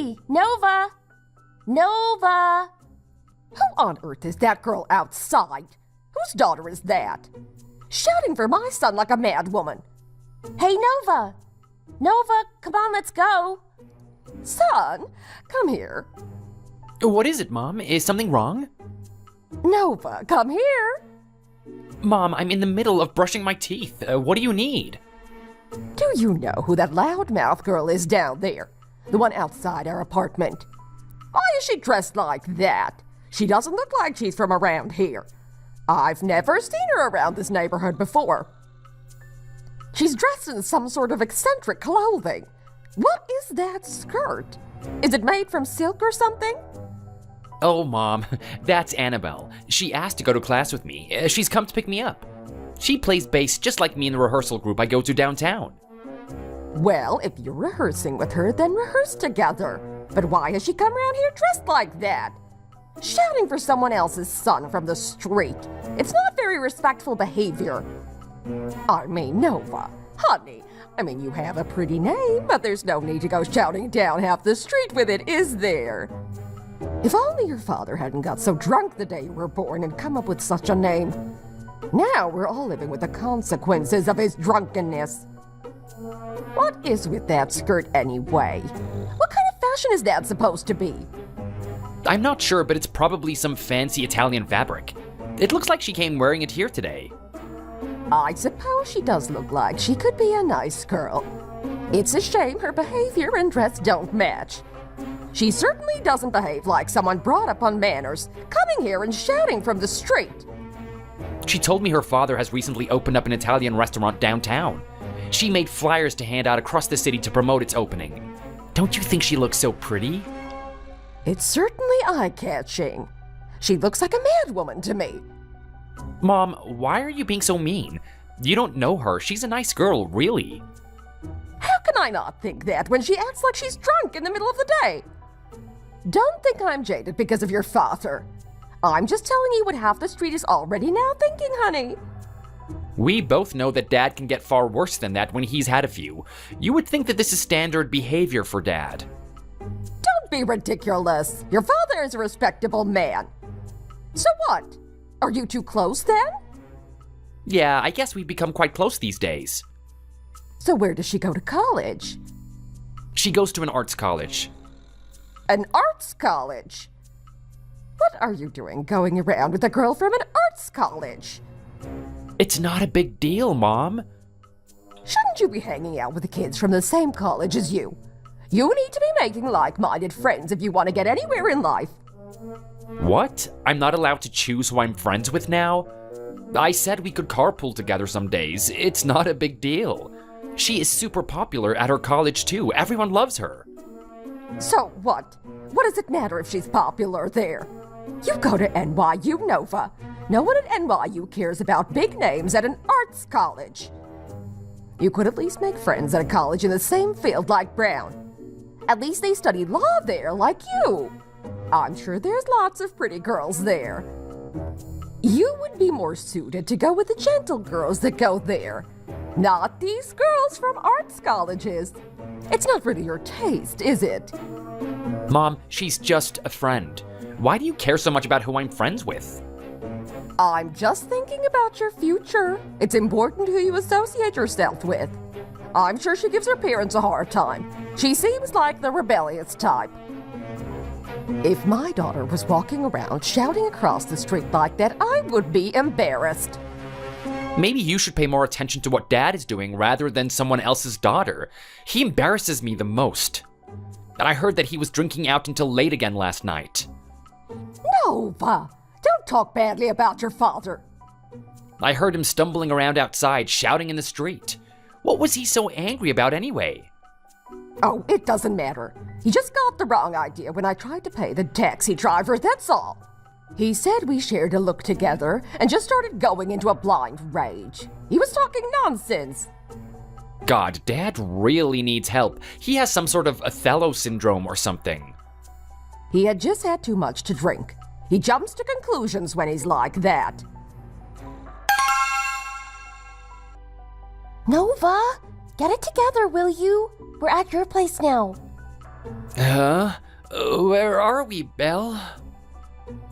Hey, Nova! Nova! Who on earth is that girl outside? Whose daughter is that? Shouting for my son like a mad woman. Hey, Nova! Nova, come on, let's go. Son, come here. What is it, Mom? Is something wrong? Nova, come here. Mom, I'm in the middle of brushing my teeth. What do you need? Do you know who that loudmouth girl is down there? The one outside our apartment. Why is she dressed like that? She doesn't look like she's from around here. I've never seen her around this neighborhood before. She's dressed in some sort of eccentric clothing. What is that skirt? Is it made from silk or something? Oh, Mom, that's Annabelle. She asked to go to class with me. She's come to pick me up. She plays bass just like me in the rehearsal group I go to downtown. Well, if you're rehearsing with her, then rehearse together. But why has she come around here dressed like that? Shouting for someone else's son from the street. It's not very respectful behavior. I mean, Nova, honey, you have a pretty name, but there's no need to go shouting down half the street with it, is there? If only your father hadn't got so drunk the day you were born and come up with such a name. Now we're all living with the consequences of his drunkenness. What is with that skirt anyway? What kind of fashion is that supposed to be? I'm not sure, but it's probably some fancy Italian fabric. It looks like she came wearing it here today. I suppose she does look like she could be a nice girl. It's a shame her behavior and dress don't match. She certainly doesn't behave like someone brought up on manners, coming here and shouting from the street. She told me her father has recently opened up an Italian restaurant downtown. She made flyers to hand out across the city to promote its opening. Don't you think she looks so pretty? It's certainly eye-catching. She looks like a madwoman to me. Mom, why are you being so mean? You don't know her. She's a nice girl, really. How can I not think that when she acts like she's drunk in the middle of the day? Don't think I'm jaded because of your father. I'm just telling you what half the street is already now thinking, honey. We both know that Dad can get far worse than that when he's had a few. You would think that this is standard behavior for Dad. Don't be ridiculous. Your father is a respectable man. So what? Are you too close then? Yeah, I guess we've become quite close these days. So where does she go to college? She goes to an arts college. An arts college? What are you doing going around with a girl from an arts college? It's not a big deal, Mom. Shouldn't you be hanging out with the kids from the same college as you? You need to be making like-minded friends if you want to get anywhere in life. What? I'm not allowed to choose who I'm friends with now? I said we could carpool together some days. It's not a big deal. She is super popular at her college too. Everyone loves her. So what? What does it matter if she's popular there? You go to NYU, Nova. No one at NYU cares about big names at an arts college. You could at least make friends at a college in the same field like Brown. At least they study law there like you. I'm sure there's lots of pretty girls there. You would be more suited to go with the gentle girls that go there, not these girls from arts colleges. It's not really your taste, is it? Mom, she's just a friend. Why do you care so much about who I'm friends with? I'm just thinking about your future. It's important who you associate yourself with. I'm sure she gives her parents a hard time. She seems like the rebellious type. If my daughter was walking around shouting across the street like that, I would be embarrassed. Maybe you should pay more attention to what Dad is doing rather than someone else's daughter. He embarrasses me the most. And I heard that he was drinking out until late again last night. Nova, don't talk badly about your father. I heard him stumbling around outside, shouting in the street. What was he so angry about anyway? Oh, it doesn't matter. He just got the wrong idea when I tried to pay the taxi driver, that's all. He said we shared a look together and just started going into a blind rage. He was talking nonsense. God, Dad really needs help. He has some sort of Othello syndrome or something. He had just had too much to drink. He jumps to conclusions when he's like that. Nova, get it together, will you? We're at your place now. Huh? Where are we, Belle?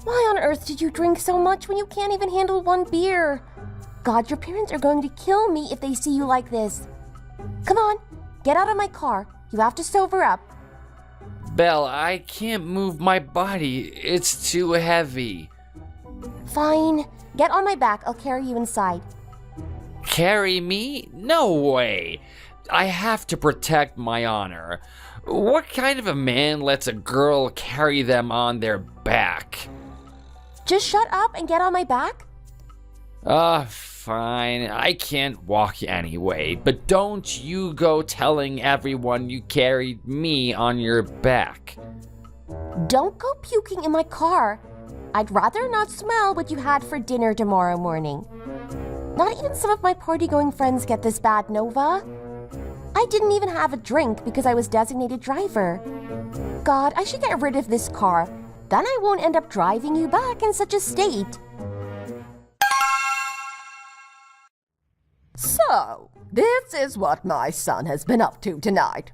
Why on earth did you drink so much when you can't even handle one beer? God, your parents are going to kill me if they see you like this. Come on, get out of my car. You have to sober up. Belle, I can't move my body. It's too heavy. Fine. Get on my back. I'll carry you inside. Carry me? No way. I have to protect my honor. What kind of a man lets a girl carry them on their back? Just shut up and get on my back. Fine. I can't walk anyway, but don't you go telling everyone you carried me on your back. Don't go puking in my car. I'd rather not smell what you had for dinner tomorrow morning. Not even some of my party-going friends get this bad, Nova. I didn't even have a drink because I was designated driver. God, I should get rid of this car. Then I won't end up driving you back in such a state. So, this is what my son has been up to tonight.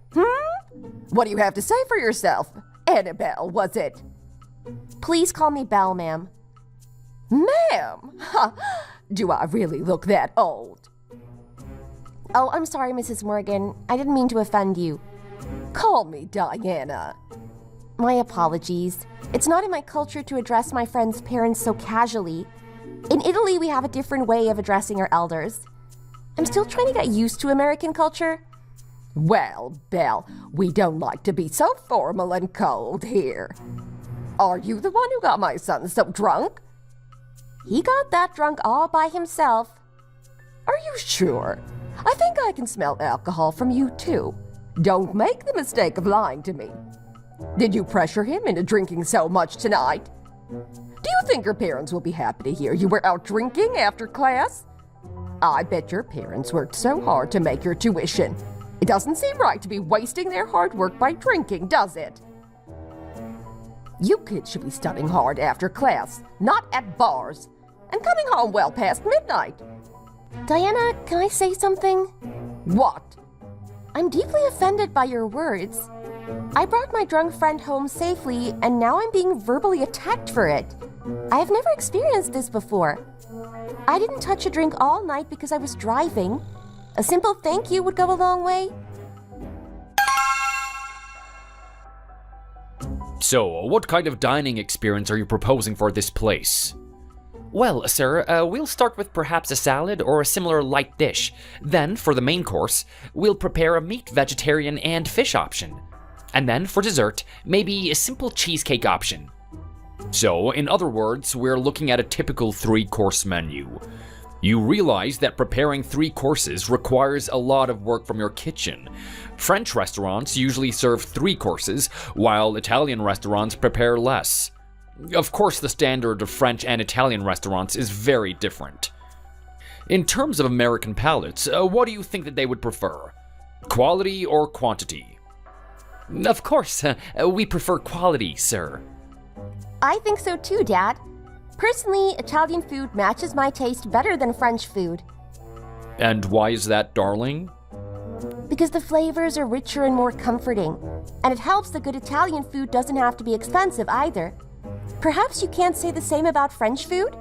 What do you have to say for yourself? Annabelle, was it? Please call me Belle, ma'am. Ma'am? Huh. Do I really look that old? Oh, I'm sorry, Mrs. Morgan. I didn't mean to offend you. Call me Diana. My apologies. It's not in my culture to address my friend's parents so casually. In Italy, we have a different way of addressing our elders. I'm still trying to get used to American culture. Well, Belle, we don't like to be so formal and cold here. Are you the one who got my son so drunk? He got that drunk all by himself. Are you sure? I think I can smell alcohol from you, too. Don't make the mistake of lying to me. Did you pressure him into drinking so much tonight? Do you think your parents will be happy to hear you were out drinking after class? I bet your parents worked so hard to make your tuition. It doesn't seem right to be wasting their hard work by drinking, does it? You kids should be studying hard after class, not at bars, and coming home well past midnight. Diana, can I say something? What? I'm deeply offended by your words. I brought my drunk friend home safely, and now I'm being verbally attacked for it. I have never experienced this before. I didn't touch a drink all night because I was driving. A simple thank you would go a long way. So, what kind of dining experience are you proposing for this place? Well, sir, we'll start with perhaps a salad or a similar light dish. Then, for the main course, we'll prepare a meat, vegetarian, and fish option. And then, for dessert, maybe a simple cheesecake option. So, in other words, we're looking at a typical 3-course menu. You realize that preparing 3 courses requires a lot of work from your kitchen. French restaurants usually serve 3 courses, while Italian restaurants prepare less. Of course, the standard of French and Italian restaurants is very different. In terms of American palates, what do you think that they would prefer? Quality or quantity? Of course, we prefer quality, sir. I think so too, Dad. Personally, Italian food matches my taste better than French food. And why is that, darling? Because the flavors are richer and more comforting. And it helps that good Italian food doesn't have to be expensive either. Perhaps you can't say the same about French food?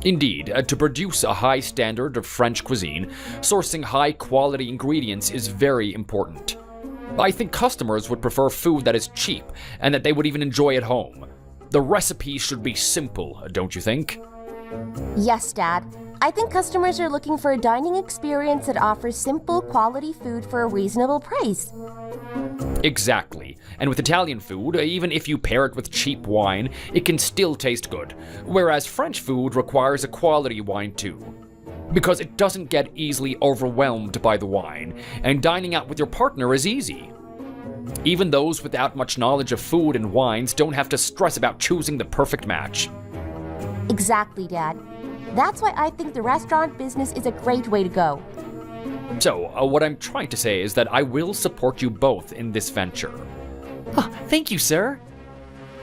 Indeed, to produce a high standard of French cuisine, sourcing high-quality ingredients is very important. I think customers would prefer food that is cheap and that they would even enjoy at home. The recipe should be simple, don't you think? Yes, Dad. I think customers are looking for a dining experience that offers simple, quality food for a reasonable price. Exactly. And with Italian food, even if you pair it with cheap wine, it can still taste good. Whereas French food requires a quality wine too. Because it doesn't get easily overwhelmed by the wine, and dining out with your partner is easy. Even those without much knowledge of food and wines don't have to stress about choosing the perfect match. Exactly, Dad. That's why I think the restaurant business is a great way to go. So, what I'm trying to say is that I will support you both in this venture. Thank you, sir.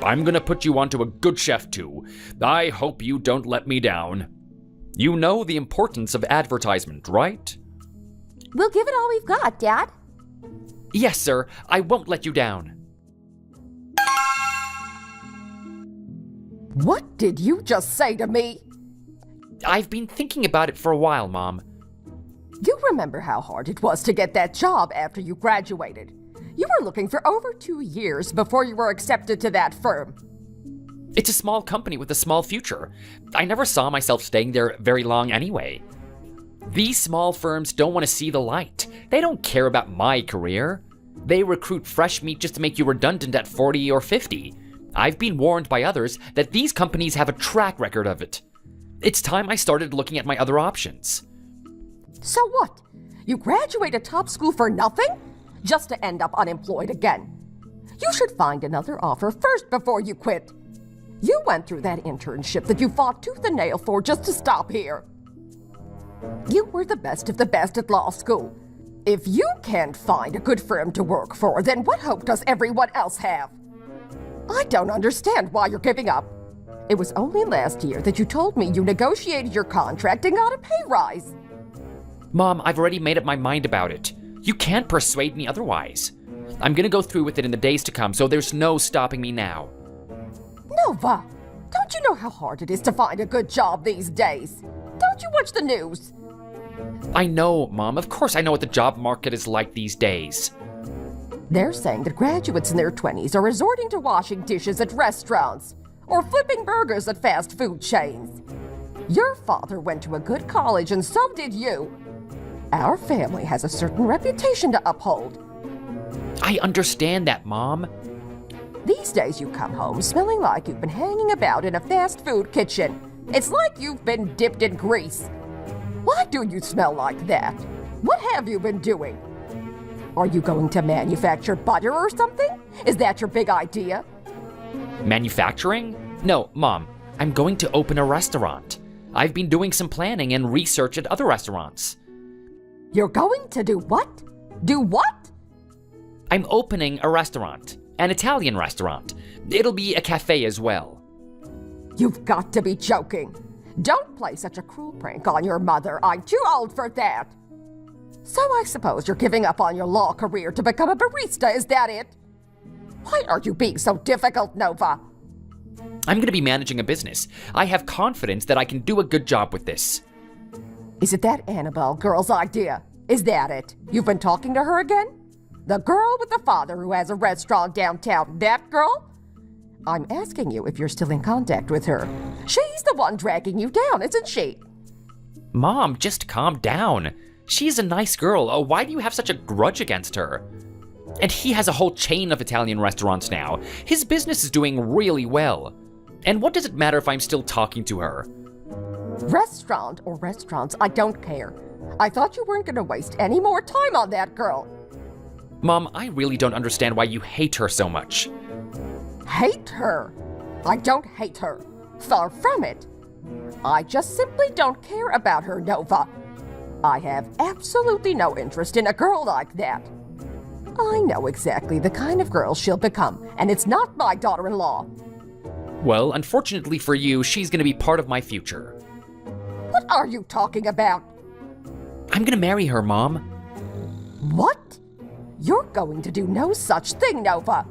I'm gonna put you onto a good chef too. I hope you don't let me down. You know the importance of advertisement, right? We'll give it all we've got, Dad. Yes, sir. I won't let you down. What did you just say to me? I've been thinking about it for a while, Mom. You remember how hard it was to get that job after you graduated. You were looking for over 2 years before you were accepted to that firm. It's a small company with a small future. I never saw myself staying there very long anyway. These small firms don't want to see the light. They don't care about my career. They recruit fresh meat just to make you redundant at 40 or 50. I've been warned by others that these companies have a track record of it. It's time I started looking at my other options. So what? You graduated top school for nothing? Just to end up unemployed again. You should find another offer first before you quit. You went through that internship that you fought tooth and nail for just to stop here. You were the best of the best at law school. If you can't find a good firm to work for, then what hope does everyone else have? I don't understand why you're giving up. It was only last year that you told me you negotiated your contract and got a pay rise. Mom, I've already made up my mind about it. You can't persuade me otherwise. I'm gonna go through with it in the days to come, so there's no stopping me now. Nova, don't you know how hard it is to find a good job these days? Don't you watch the news? I know, Mom. Of course I know what the job market is like these days. They're saying that graduates in their 20s are resorting to washing dishes at restaurants or flipping burgers at fast food chains. Your father went to a good college and so did you. Our family has a certain reputation to uphold. I understand that, Mom. These days you come home smelling like you've been hanging about in a fast food kitchen. It's like you've been dipped in grease. Why do you smell like that? What have you been doing? Are you going to manufacture butter or something? Is that your big idea? Manufacturing? No, Mom. I'm going to open a restaurant. I've been doing some planning and research at other restaurants. You're going to do what? Do what? I'm opening a restaurant. An Italian restaurant. It'll be a cafe as well. You've got to be joking. Don't play such a cruel prank on your mother. I'm too old for that. So I suppose you're giving up on your law career to become a barista, is that it? Why are you being so difficult, Nova? I'm going to be managing a business. I have confidence that I can do a good job with this. Is it that Annabelle girl's idea? Is that it? You've been talking to her again? The girl with the father who has a restaurant downtown, that girl? I'm asking you if you're still in contact with her. She's the one dragging you down, isn't she? Mom, just calm down. She's a nice girl. Why do you have such a grudge against her? And he has a whole chain of Italian restaurants now. His business is doing really well. And what does it matter if I'm still talking to her? Restaurant or restaurants, I don't care. I thought you weren't going to waste any more time on that girl. Mom, I really don't understand why you hate her so much. Hate her? I don't hate her. Far from it. I just simply don't care about her, Nova. I have absolutely no interest in a girl like that. I know exactly the kind of girl she'll become, and it's not my daughter-in-law. Well, unfortunately for you, she's gonna be part of my future. What are you talking about? I'm gonna marry her, Mom. What? You're going to do no such thing, Nova.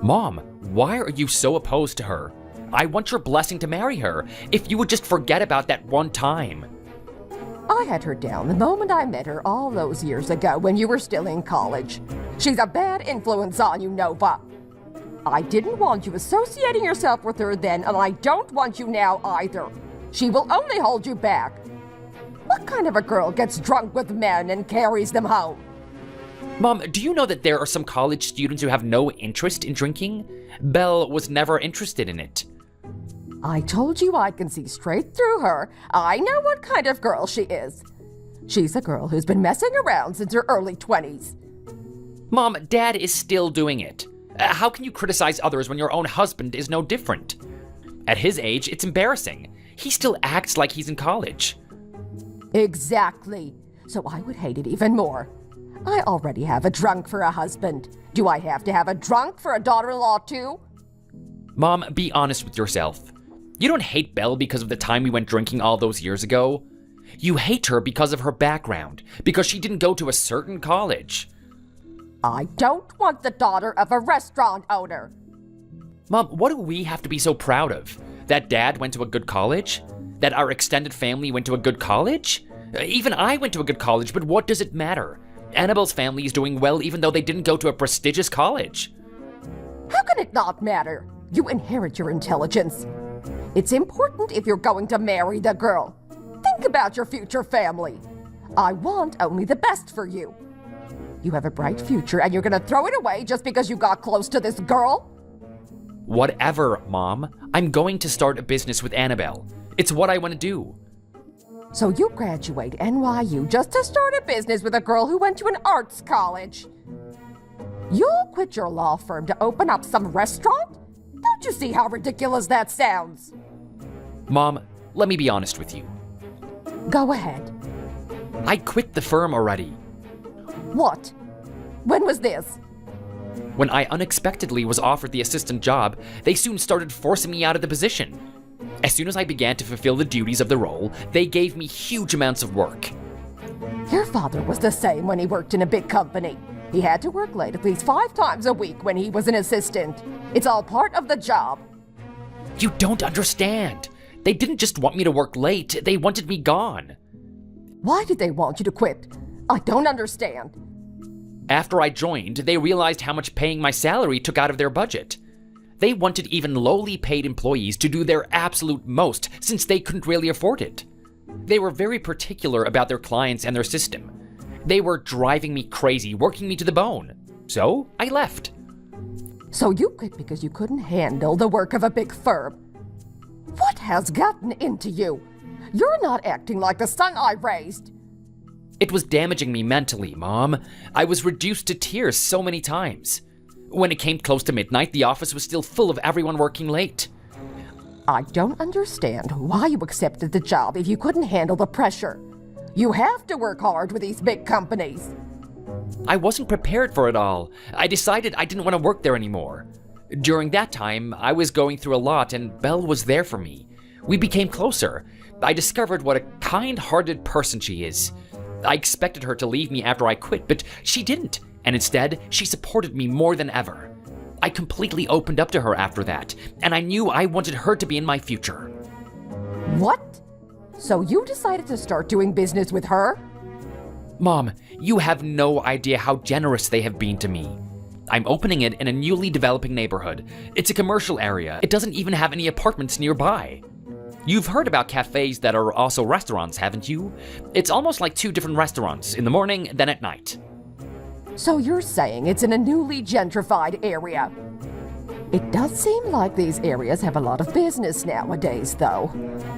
Mom, why are you so opposed to her? I want your blessing to marry her. If you would just forget about that one time. I had her down the moment I met her all those years ago when you were still in college. She's a bad influence on you, Nova. I didn't want you associating yourself with her then, and I don't want you now either. She will only hold you back. What kind of a girl gets drunk with men and carries them home? Mom, do you know that there are some college students who have no interest in drinking? Belle was never interested in it. I told you I can see straight through her. I know what kind of girl she is. She's a girl who's been messing around since her early 20s. Mom, Dad is still doing it. How can you criticize others when your own husband is no different? At his age, it's embarrassing. He still acts like he's in college. Exactly. So I would hate it even more. I already have a drunk for a husband. Do I have to have a drunk for a daughter-in-law too? Mom, be honest with yourself. You don't hate Belle because of the time we went drinking all those years ago. You hate her because of her background, because she didn't go to a certain college. I don't want the daughter of a restaurant owner. Mom, what do we have to be so proud of? That Dad went to a good college? That our extended family went to a good college? Even I went to a good college, but what does it matter? Annabelle's family is doing well even though they didn't go to a prestigious college. How can it not matter? You inherit your intelligence. It's important if you're going to marry the girl. Think about your future family. I want only the best for you. You have a bright future and you're gonna throw it away just because you got close to this girl? Whatever, Mom. I'm going to start a business with Annabelle. It's what I want to do. So you graduate NYU just to start a business with a girl who went to an arts college? You'll quit your law firm to open up some restaurant? Don't you see how ridiculous that sounds? Mom, let me be honest with you. Go ahead. I quit the firm already. What? When was this? When I unexpectedly was offered the assistant job, they soon started forcing me out of the position. As soon as I began to fulfill the duties of the role, they gave me huge amounts of work. Your father was the same when he worked in a big company. He had to work late at least 5 times a week when he was an assistant. It's all part of the job. You don't understand. They didn't just want me to work late, they wanted me gone. Why did they want you to quit? I don't understand. After I joined, they realized how much paying my salary took out of their budget. They wanted even lowly paid employees to do their absolute most since they couldn't really afford it. They were very particular about their clients and their system. They were driving me crazy, working me to the bone. So I left. So you quit because you couldn't handle the work of a big firm. What has gotten into you? You're not acting like the son I raised. It was damaging me mentally, Mom. I was reduced to tears so many times. When it came close to midnight, the office was still full of everyone working late. I don't understand why you accepted the job if you couldn't handle the pressure. You have to work hard with these big companies. I wasn't prepared for it all. I decided I didn't want to work there anymore. During that time, I was going through a lot and Belle was there for me. We became closer. I discovered what a kind-hearted person she is. I expected her to leave me after I quit, but she didn't, and instead, she supported me more than ever. I completely opened up to her after that, and I knew I wanted her to be in my future. What? So you decided to start doing business with her? Mom, you have no idea how generous they have been to me. I'm opening it in a newly developing neighborhood. It's a commercial area. It doesn't even have any apartments nearby. You've heard about cafes that are also restaurants, haven't you? It's almost like 2 different restaurants, in the morning, then at night. So you're saying it's in a newly gentrified area? It does seem like these areas have a lot of business nowadays, though.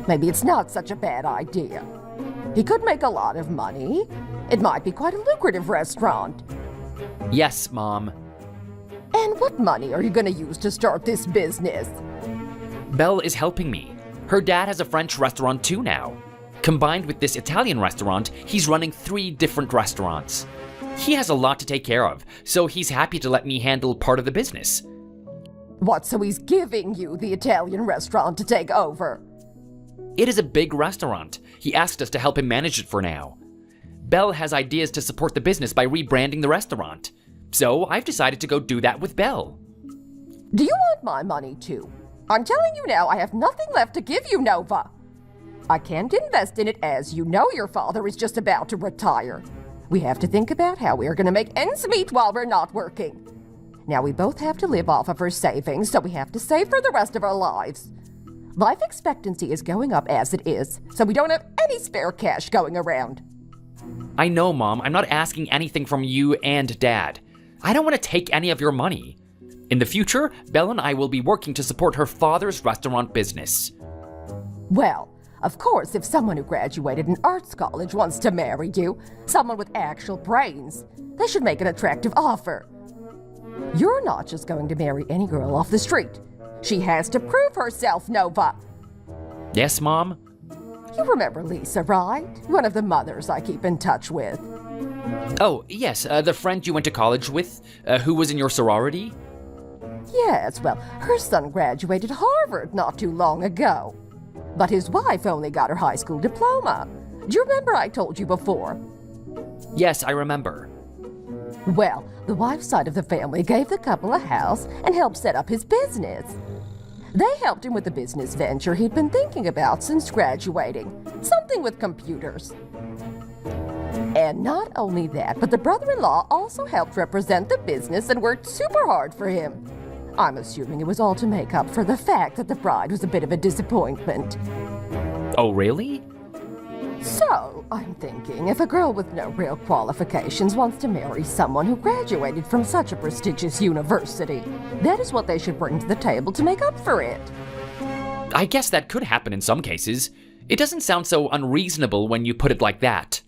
Maybe it's not such a bad idea. He could make a lot of money. It might be quite a lucrative restaurant. Yes, Mom. And what money are you going to use to start this business? Belle is helping me. Her dad has a French restaurant too now. Combined with this Italian restaurant, he's running 3 different restaurants. He has a lot to take care of, so he's happy to let me handle part of the business. What, so he's giving you the Italian restaurant to take over? It is a big restaurant. He asked us to help him manage it for now. Belle has ideas to support the business by rebranding the restaurant. So I've decided to go do that with Belle. Do you want my money too? I'm telling you now, I have nothing left to give you, Nova. I can't invest in it as you know your father is just about to retire. We have to think about how we are going to make ends meet while we're not working. Now we both have to live off of our savings, so we have to save for the rest of our lives. Life expectancy is going up as it is, so we don't have any spare cash going around. I know, Mom. I'm not asking anything from you and Dad. I don't want to take any of your money. In the future, Belle and I will be working to support her father's restaurant business. Well, of course, if someone who graduated an arts college wants to marry you, someone with actual brains, they should make an attractive offer. You're not just going to marry any girl off the street. She has to prove herself, Nova. Yes, Mom? You remember Lisa, right? One of the mothers I keep in touch with. Oh, yes, the friend you went to college with, who was in your sorority? Yes, well, her son graduated Harvard not too long ago. But his wife only got her high school diploma. Do you remember I told you before? Yes, I remember. Well, the wife's side of the family gave the couple a house and helped set up his business. They helped him with the business venture he'd been thinking about since graduating, something with computers. And not only that, but the brother-in-law also helped represent the business and worked super hard for him. I'm assuming it was all to make up for the fact that the bride was a bit of a disappointment. Oh, really? So, I'm thinking if a girl with no real qualifications wants to marry someone who graduated from such a prestigious university, that is what they should bring to the table to make up for it. I guess that could happen in some cases. It doesn't sound so unreasonable when you put it like that.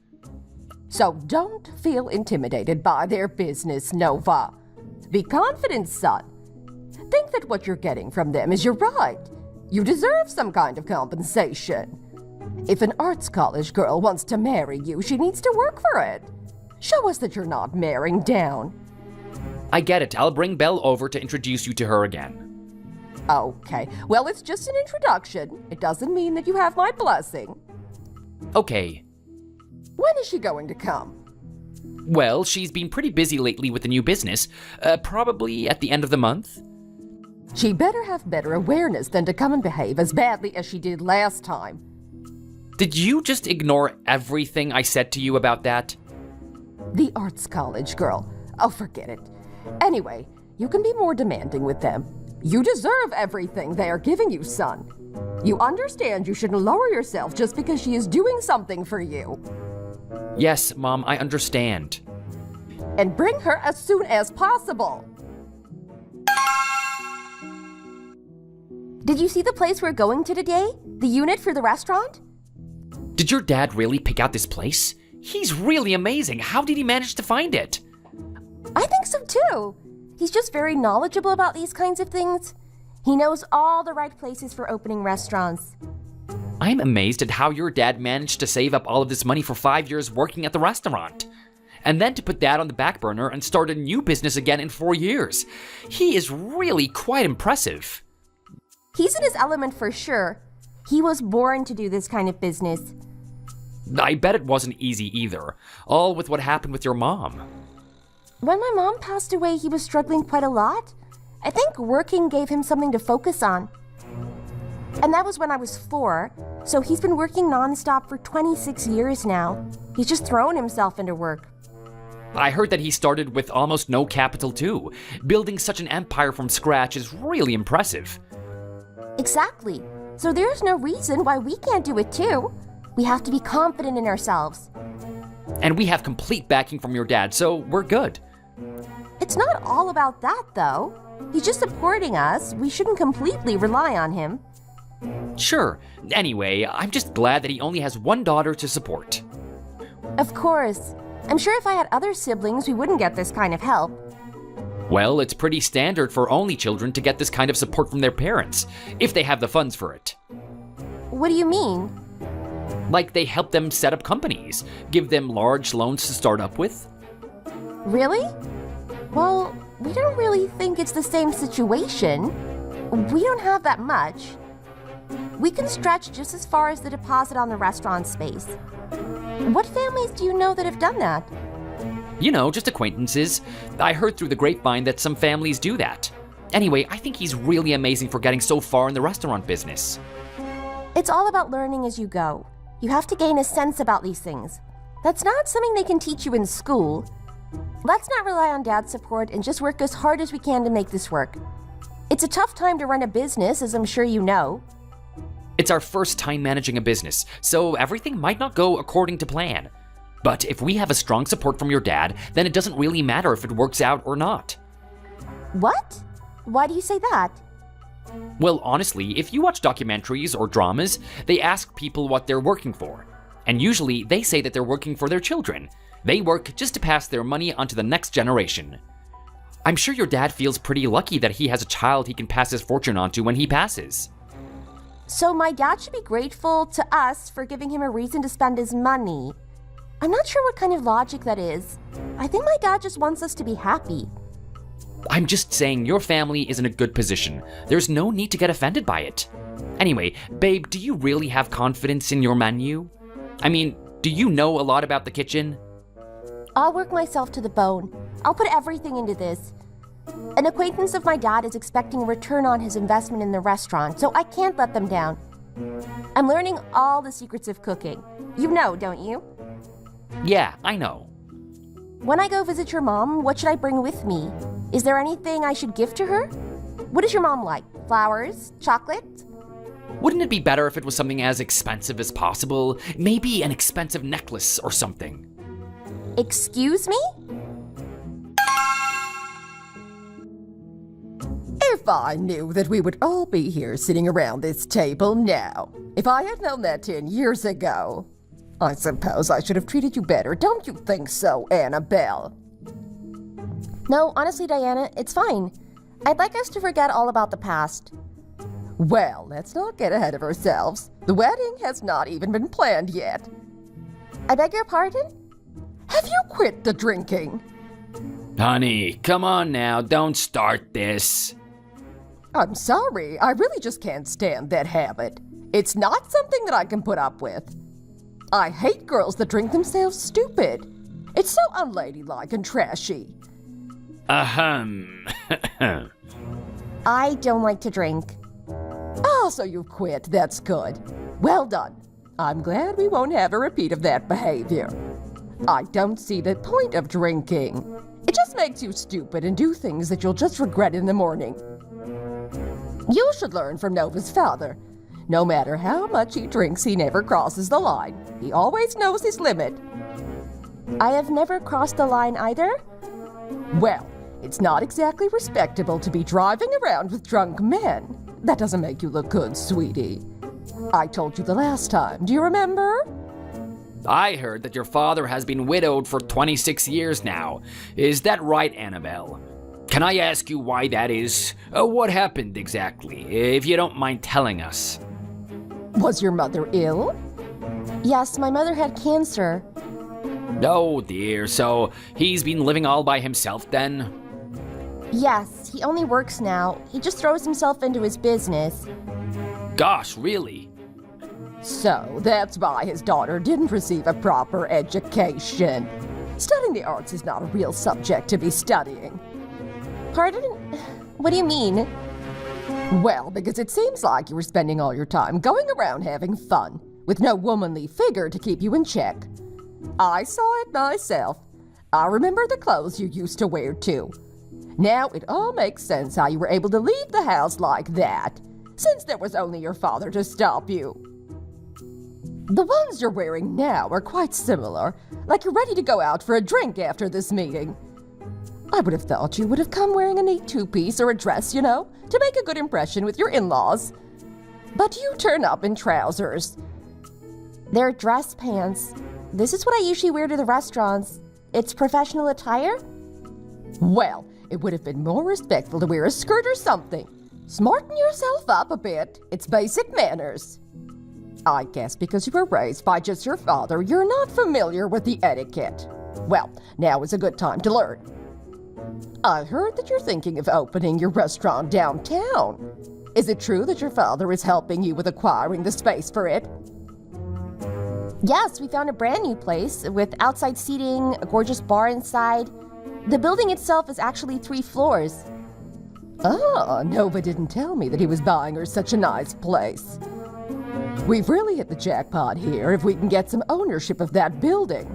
So don't feel intimidated by their business, Nova. Be confident, son. Think that what you're getting from them is your right. You deserve some kind of compensation. If an arts college girl wants to marry you, she needs to work for it. Show us that you're not marrying down. I get it. I'll bring Belle over to introduce you to her again. Okay, well, it's just an introduction. It doesn't mean that you have my blessing. Okay. When is she going to come? Well, she's been pretty busy lately with the new business. Probably at the end of the month. She better have better awareness than to come and behave as badly as she did last time. Did you just ignore everything I said to you about that? The arts college girl. Oh, forget it. Anyway, you can be more demanding with them. You deserve everything they are giving you, son. You understand you shouldn't lower yourself just because she is doing something for you. Yes, Mom, I understand. And bring her as soon as possible. Did you see the place we're going to today? The unit for the restaurant? Did your dad really pick out this place? He's really amazing. How did he manage to find it? I think so too. He's just very knowledgeable about these kinds of things. He knows all the right places for opening restaurants. I'm amazed at how your dad managed to save up all of this money for 5 years working at the restaurant. And then to put that on the back burner and start a new business again in 4 years. He is really quite impressive. He's in his element for sure. He was born to do this kind of business. I bet it wasn't easy either, all with what happened with your mom. When my mom passed away, he was struggling quite a lot. I think working gave him something to focus on. And that was when I was 4, so he's been working nonstop for 26 years now. He's just thrown himself into work. I heard that he started with almost no capital too. Building such an empire from scratch is really impressive. Exactly. So there's no reason why we can't do it too. We have to be confident in ourselves. And we have complete backing from your dad, so we're good. It's not all about that, though. He's just supporting us. We shouldn't completely rely on him. Sure. Anyway, I'm just glad that he only has one daughter to support. Of course. I'm sure if I had other siblings, we wouldn't get this kind of help. Well, it's pretty standard for only children to get this kind of support from their parents, if they have the funds for it. What do you mean? Like they help them set up companies, give them large loans to start up with. Really? Well, we don't really think it's the same situation. We don't have that much. We can stretch just as far as the deposit on the restaurant space. What families do you know that have done that? You know, just acquaintances. I heard through the grapevine that some families do that. Anyway, I think he's really amazing for getting so far in the restaurant business. It's all about learning as you go. You have to gain a sense about these things. That's not something they can teach you in school. Let's not rely on Dad's support and just work as hard as we can to make this work. It's a tough time to run a business, as I'm sure you know. It's our first time managing a business, so everything might not go according to plan. But if we have a strong support from your dad, then it doesn't really matter if it works out or not. What? Why do you say that? Well, honestly, if you watch documentaries or dramas, they ask people what they're working for. And usually, they say that they're working for their children. They work just to pass their money on to the next generation. I'm sure your dad feels pretty lucky that he has a child he can pass his fortune on to when he passes. So my dad should be grateful to us for giving him a reason to spend his money. I'm not sure what kind of logic that is. I think my dad just wants us to be happy. I'm just saying your family is in a good position. There's no need to get offended by it. Anyway, babe, do you really have confidence in your menu? I mean, do you know a lot about the kitchen? I'll work myself to the bone. I'll put everything into this. An acquaintance of my dad is expecting a return on his investment in the restaurant, so I can't let them down. I'm learning all the secrets of cooking. You know, don't you? Yeah, I know. When I go visit your mom, what should I bring with me? Is there anything I should give to her? What is your mom like? Flowers? Chocolate? Wouldn't it be better if it was something as expensive as possible? Maybe an expensive necklace or something. Excuse me? If I knew that we would all be here sitting around this table now, if I had known that 10 years ago, I suppose I should have treated you better. Don't you think so, Annabelle? No, honestly, Diana, it's fine. I'd like us to forget all about the past. Well, let's not get ahead of ourselves. The wedding has not even been planned yet. I beg your pardon? Have you quit the drinking? Honey, come on now, don't start this. I'm sorry, I really just can't stand that habit. It's not something that I can put up with. I hate girls that drink themselves stupid. It's so unladylike and trashy. Ahem. I don't like to drink. Oh, so you've quit. That's good. Well done. I'm glad we won't have a repeat of that behavior. I don't see the point of drinking. It just makes you stupid and do things that you'll just regret in the morning. You should learn from Nova's father. No matter how much he drinks, he never crosses the line. He always knows his limit. I have never crossed the line either. Well, it's not exactly respectable to be driving around with drunk men. That doesn't make you look good, sweetie. I told you the last time. Do you remember? I heard that your father has been widowed for 26 years now. Is that right, Annabelle? Can I ask you why that is? What happened exactly, if you don't mind telling us? Was your mother ill? Yes, my mother had cancer. Oh dear, so he's been living all by himself then? Yes, he only works now. He just throws himself into his business. Gosh, really? So that's why his daughter didn't receive a proper education. Studying the arts is not a real subject to be studying. Pardon? What do you mean? Well, because it seems like you were spending all your time going around having fun, with no womanly figure to keep you in check. I saw it myself. I remember the clothes you used to wear too. Now it all makes sense how you were able to leave the house like that, since there was only your father to stop you. The ones you're wearing now are quite similar, like you're ready to go out for a drink after this meeting. I would have thought you would have come wearing a neat two-piece or a dress, you know, to make a good impression with your in-laws. But you turn up in trousers. They're dress pants. This is what I usually wear to the restaurants. It's professional attire? Well, it would have been more respectful to wear a skirt or something. Smarten yourself up a bit. It's basic manners. I guess because you were raised by just your father, you're not familiar with the etiquette. Well, now is a good time to learn. I heard that you're thinking of opening your restaurant downtown. Is it true that your father is helping you with acquiring the space for it? Yes, we found a brand new place with outside seating, a gorgeous bar inside. The building itself is actually 3 floors. Ah, Nova didn't tell me that he was buying her such a nice place. We've really hit the jackpot here if we can get some ownership of that building.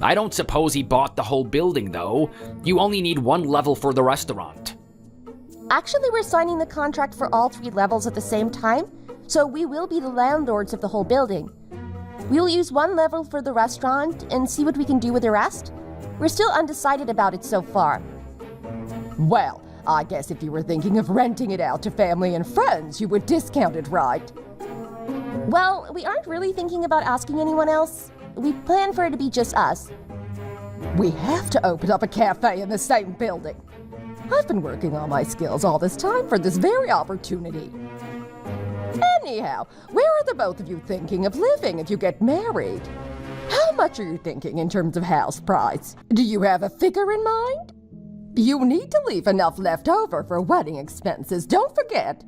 I don't suppose he bought the whole building, though. You only need 1 level for the restaurant. Actually, we're signing the contract for all 3 levels at the same time, so we will be the landlords of the whole building. We'll use 1 level for the restaurant and see what we can do with the rest. We're still undecided about it so far. Well, I guess if you were thinking of renting it out to family and friends, you would discount it, right? Well, we aren't really thinking about asking anyone else. We plan for it to be just us. We have to open up a cafe in the same building. I've been working on my skills all this time for this very opportunity. Anyhow, where are the both of you thinking of living if you get married? How much are you thinking in terms of house price? Do you have a figure in mind? You need to leave enough left over for wedding expenses, don't forget.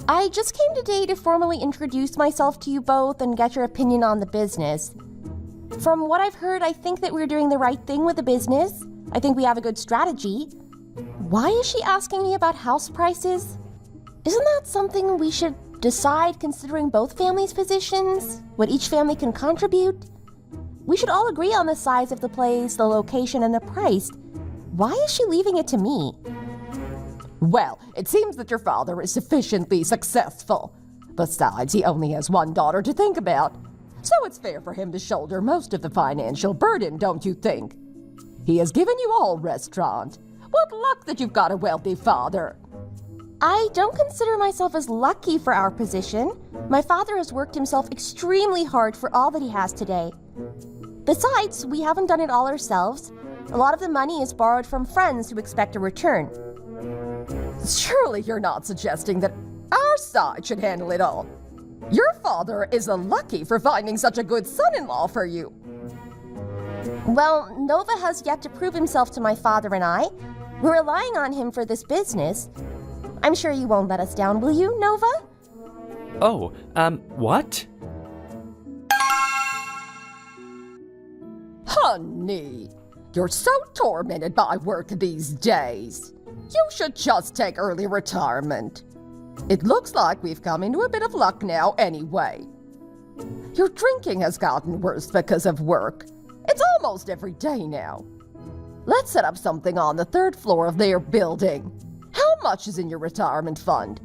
I just came today to formally introduce myself to you both and get your opinion on the business. From what I've heard, I think that we're doing the right thing with the business. I think we have a good strategy. Why is she asking me about house prices? Isn't that something we should decide considering both families' positions? What each family can contribute? We should all agree on the size of the place, the location, and the price. Why is she leaving it to me? Well, it seems that your father is sufficiently successful. Besides, he only has one daughter to think about. So it's fair for him to shoulder most of the financial burden, don't you think? He has given you a whole restaurant. What luck that you've got a wealthy father. I don't consider myself as lucky for our position. My father has worked himself extremely hard for all that he has today. Besides, we haven't done it all ourselves. A lot of the money is borrowed from friends who expect a return. Surely you're not suggesting that our side should handle it all. Your father is lucky for finding such a good son-in-law for you. Well, Nova has yet to prove himself to my father and I. We're relying on him for this business. I'm sure you won't let us down, will you, Nova? Oh, what? Honey, you're so tormented by work these days. You should just take early retirement. It looks like we've come into a bit of luck now anyway. Your drinking has gotten worse because of work. It's almost every day now. Let's set up something on the third floor of their building. How much is in your retirement fund?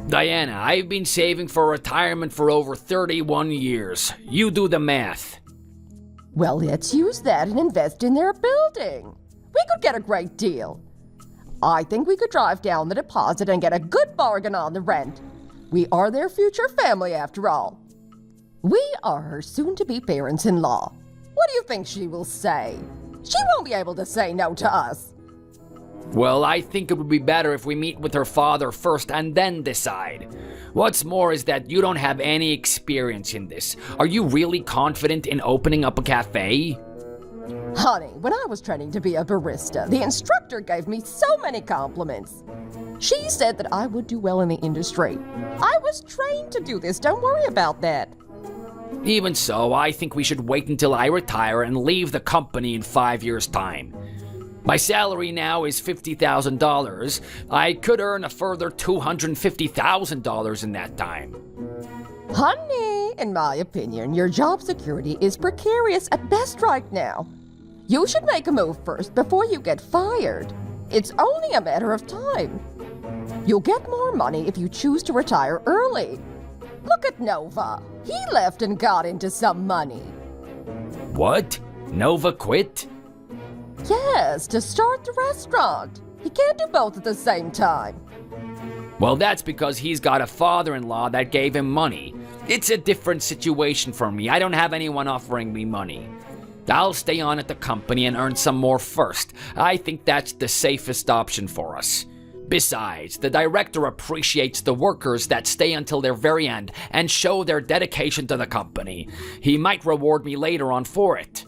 Diana, I've been saving for retirement for over 31 years. You do the math. Well, let's use that and invest in their building. We could get a great deal. I think we could drive down the deposit and get a good bargain on the rent. We are their future family, after all. We are her soon-to-be parents-in-law. What do you think she will say? She won't be able to say no to us. Well, I think it would be better if we meet with her father first and then decide. What's more is that you don't have any experience in this. Are you really confident in opening up a cafe? Honey, when I was training to be a barista, the instructor gave me so many compliments. She said that I would do well in the industry. I was trained to do this, don't worry about that. Even so, I think we should wait until I retire and leave the company in 5 years' time. My salary now is $50,000. I could earn a further $250,000 in that time. Honey, in my opinion, your job security is precarious at best right now. You should make a move first before you get fired. It's only a matter of time. You'll get more money if you choose to retire early. Look at Nova. He left and got into some money. What? Nova quit? Yes, to start the restaurant. He can't do both at the same time. Well, that's because he's got a father-in-law that gave him money. It's a different situation for me. I don't have anyone offering me money. I'll stay on at the company and earn some more first. I think that's the safest option for us. Besides, the director appreciates the workers that stay until their very end and show their dedication to the company. He might reward me later on for it.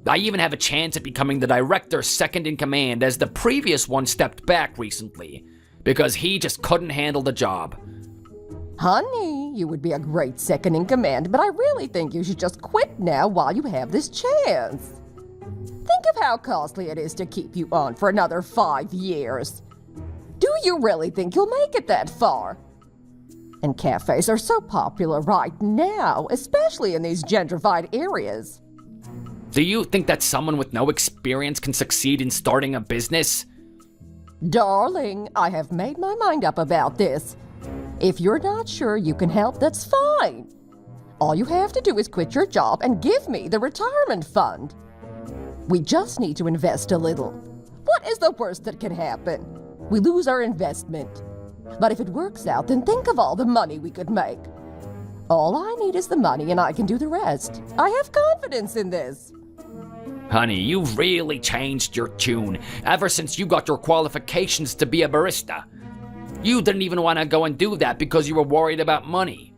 I even have a chance at becoming the director's second in command, as the previous one stepped back recently because he just couldn't handle the job. Honey, you would be a great second in command, but I really think you should just quit now while you have this chance. Think of how costly it is to keep you on for another 5 years. Do you really think you'll make it that far? And cafes are so popular right now, especially in these gentrified areas. Do you think that someone with no experience can succeed in starting a business? Darling, I have made my mind up about this. If you're not sure you can help, that's fine. All you have to do is quit your job and give me the retirement fund. We just need to invest a little. What is the worst that can happen? We lose our investment. But if it works out, then think of all the money we could make. All I need is the money and I can do the rest. I have confidence in this. Honey, you've really changed your tune ever since you got your qualifications to be a barista. You didn't even want to go and do that because you were worried about money.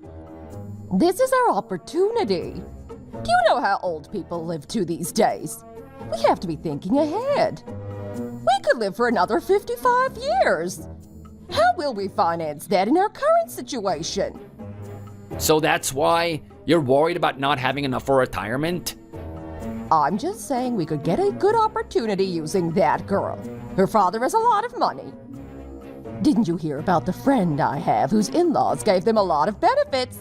This is our opportunity. Do you know how old people live to these days? We have to be thinking ahead. We could live for another 55 years. How will we finance that in our current situation? So that's why you're worried about not having enough for retirement? I'm just saying we could get a good opportunity using that girl. Her father has a lot of money. Didn't you hear about the friend I have whose in-laws gave them a lot of benefits?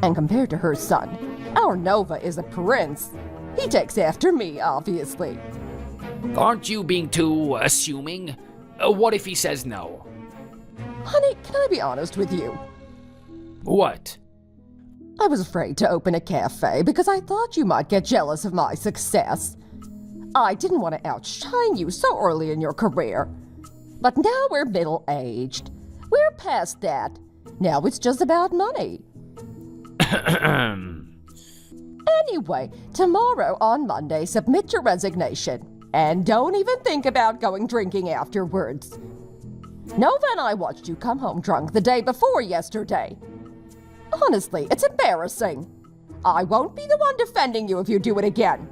And compared to her son, our Nova is a prince. He takes after me, obviously. Aren't you being too assuming? What if he says no? Honey, can I be honest with you? What? I was afraid to open a cafe because I thought you might get jealous of my success. I didn't want to outshine you so early in your career. But now we're middle-aged. We're past that. Now it's just about money. Anyway, tomorrow on Monday, submit your resignation. And don't even think about going drinking afterwards. Nova and I watched you come home drunk the day before yesterday. Honestly, it's embarrassing. I won't be the one defending you if you do it again.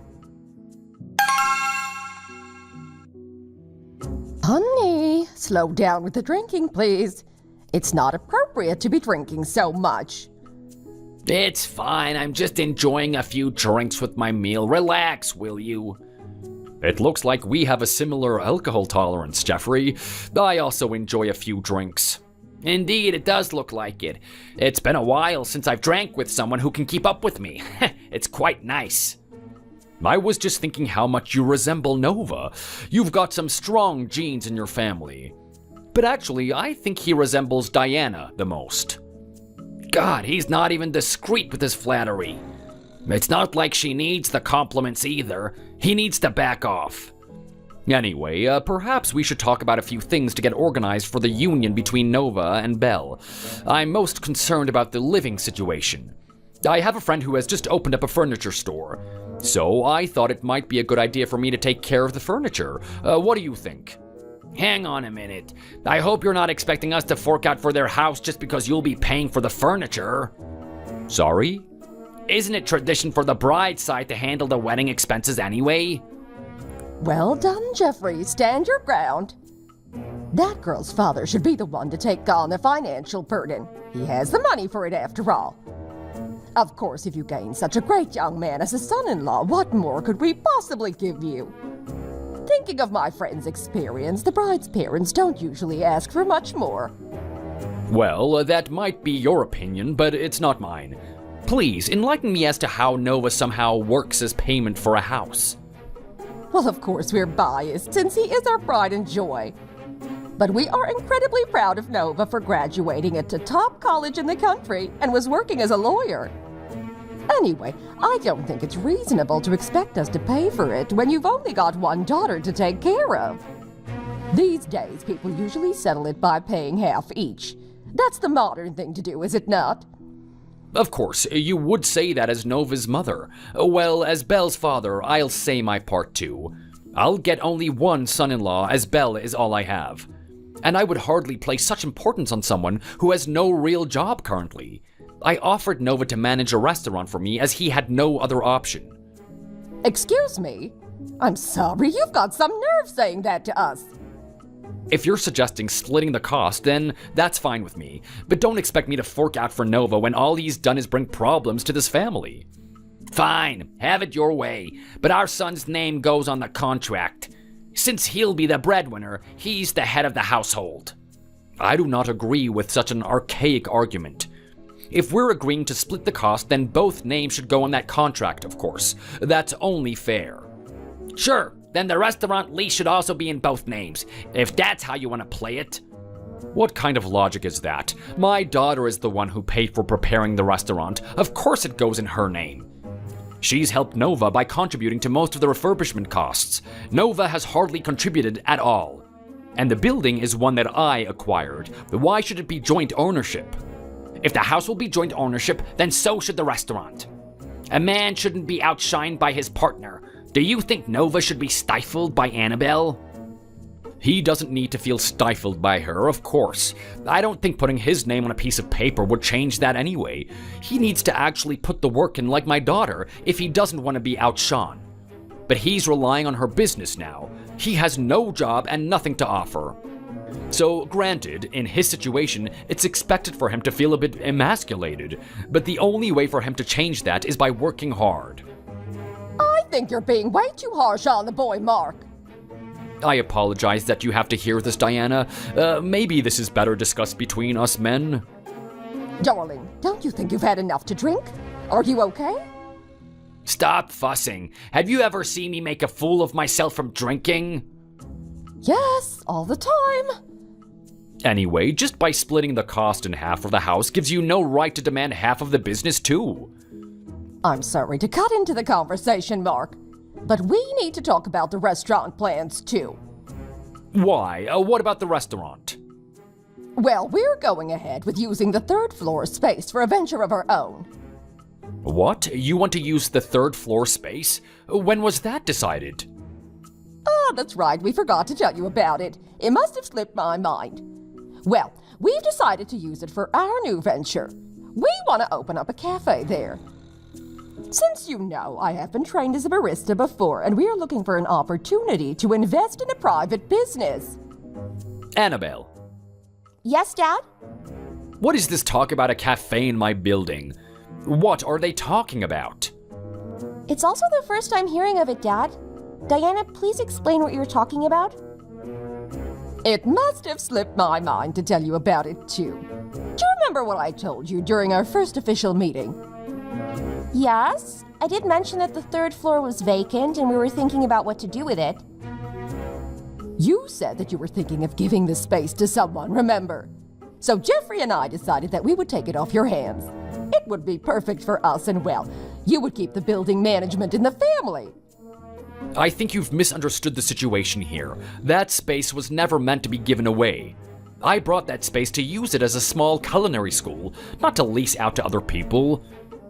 Honey, slow down with the drinking, please. It's not appropriate to be drinking so much. It's fine, I'm just enjoying a few drinks with my meal. Relax, will you? It looks like we have a similar alcohol tolerance, Jeffrey. I also enjoy a few drinks. Indeed, it does look like it. It's been a while since I've drank with someone who can keep up with me. It's quite nice. I was just thinking how much you resemble Nova. You've got some strong genes in your family. But actually, I think he resembles Diana the most. God, he's not even discreet with his flattery. It's not like she needs the compliments either. He needs to back off. Anyway, perhaps we should talk about a few things to get organized for the union between Nova and Belle. I'm most concerned about the living situation. I have a friend who has just opened up a furniture store, so I thought it might be a good idea for me to take care of the furniture. What do you think? Hang on a minute. I hope you're not expecting us to fork out for their house just because you'll be paying for the furniture. Sorry? Isn't it tradition for the bride's side to handle the wedding expenses anyway? Well done, Jeffrey. Stand your ground. That girl's father should be the one to take on the financial burden. He has the money for it after all. Of course, if you gain such a great young man as a son-in-law, what more could we possibly give you? Thinking of my friend's experience, the bride's parents don't usually ask for much more. Well, that might be your opinion, but it's not mine. Please, enlighten me as to how Nova somehow works as payment for a house. Well, of course we're biased, since he is our pride and joy. But we are incredibly proud of Nova for graduating at the top college in the country and was working as a lawyer. Anyway, I don't think it's reasonable to expect us to pay for it when you've only got one daughter to take care of. These days, people usually settle it by paying half each. That's the modern thing to do, is it not? Of course, you would say that as Nova's mother. Well, as Belle's father, I'll say my part too. I'll get only one son-in-law, as Belle is all I have. And I would hardly place such importance on someone who has no real job currently. I offered Nova to manage a restaurant for me as he had no other option. Excuse me? I'm sorry, you've got some nerve saying that to us. If you're suggesting splitting the cost, then that's fine with me. But don't expect me to fork out for Nova when all he's done is bring problems to this family. Fine, have it your way, but our son's name goes on the contract. Since he'll be the breadwinner, he's the head of the household. I do not agree with such an archaic argument. If we're agreeing to split the cost, then both names should go on that contract, of course. That's only fair. Sure, then the restaurant lease should also be in both names, if that's how you want to play it. What kind of logic is that? My daughter is the one who paid for preparing the restaurant. Of course it goes in her name. She's helped Nova by contributing to most of the refurbishment costs. Nova has hardly contributed at all. And the building is one that I acquired. Why should it be joint ownership? If the house will be joint ownership, then so should the restaurant. A man shouldn't be outshined by his partner. Do you think Nova should be stifled by Annabelle? He doesn't need to feel stifled by her, of course. I don't think putting his name on a piece of paper would change that anyway. He needs to actually put the work in like my daughter if he doesn't want to be outshone. But he's relying on her business now. He has no job and nothing to offer. So, granted, in his situation, it's expected for him to feel a bit emasculated, but the only way for him to change that is by working hard. I think you're being way too harsh on the boy, Mark. I apologize that you have to hear this, Diana. Maybe this is better discussed between us men. Darling, don't you think you've had enough to drink? Are you okay? Stop fussing. Have you ever seen me make a fool of myself from drinking? Yes, all the time. Anyway, just by splitting the cost in half of the house gives you no right to demand half of the business too. I'm sorry to cut into the conversation, Mark, but we need to talk about the restaurant plans too. Why? What about the restaurant? Well, we're going ahead with using the third floor space for a venture of our own. What? You want to use the third floor space? When was that decided? Oh, that's right, we forgot to tell you about it. It must have slipped my mind. Well, we've decided to use it for our new venture. We want to open up a cafe there. Since you know, I have been trained as a barista before, and we are looking for an opportunity to invest in a private business. Annabelle, Yes, Dad? what is this talk about a cafe in my building? What are they talking about? It's also the first I'm hearing of it, Dad. Diana, please explain what you're talking about. It must have slipped my mind to tell you about it too. Do you remember what I told you during our first official meeting? Yes, I did mention that the third floor was vacant and we were thinking about what to do with it. You said that you were thinking of giving the space to someone, remember? So Jeffrey and I decided that we would take it off your hands. It would be perfect for us, and well, you would keep the building management in the family. I think you've misunderstood the situation here. That space was never meant to be given away. I brought that space to use it as a small culinary school, not to lease out to other people.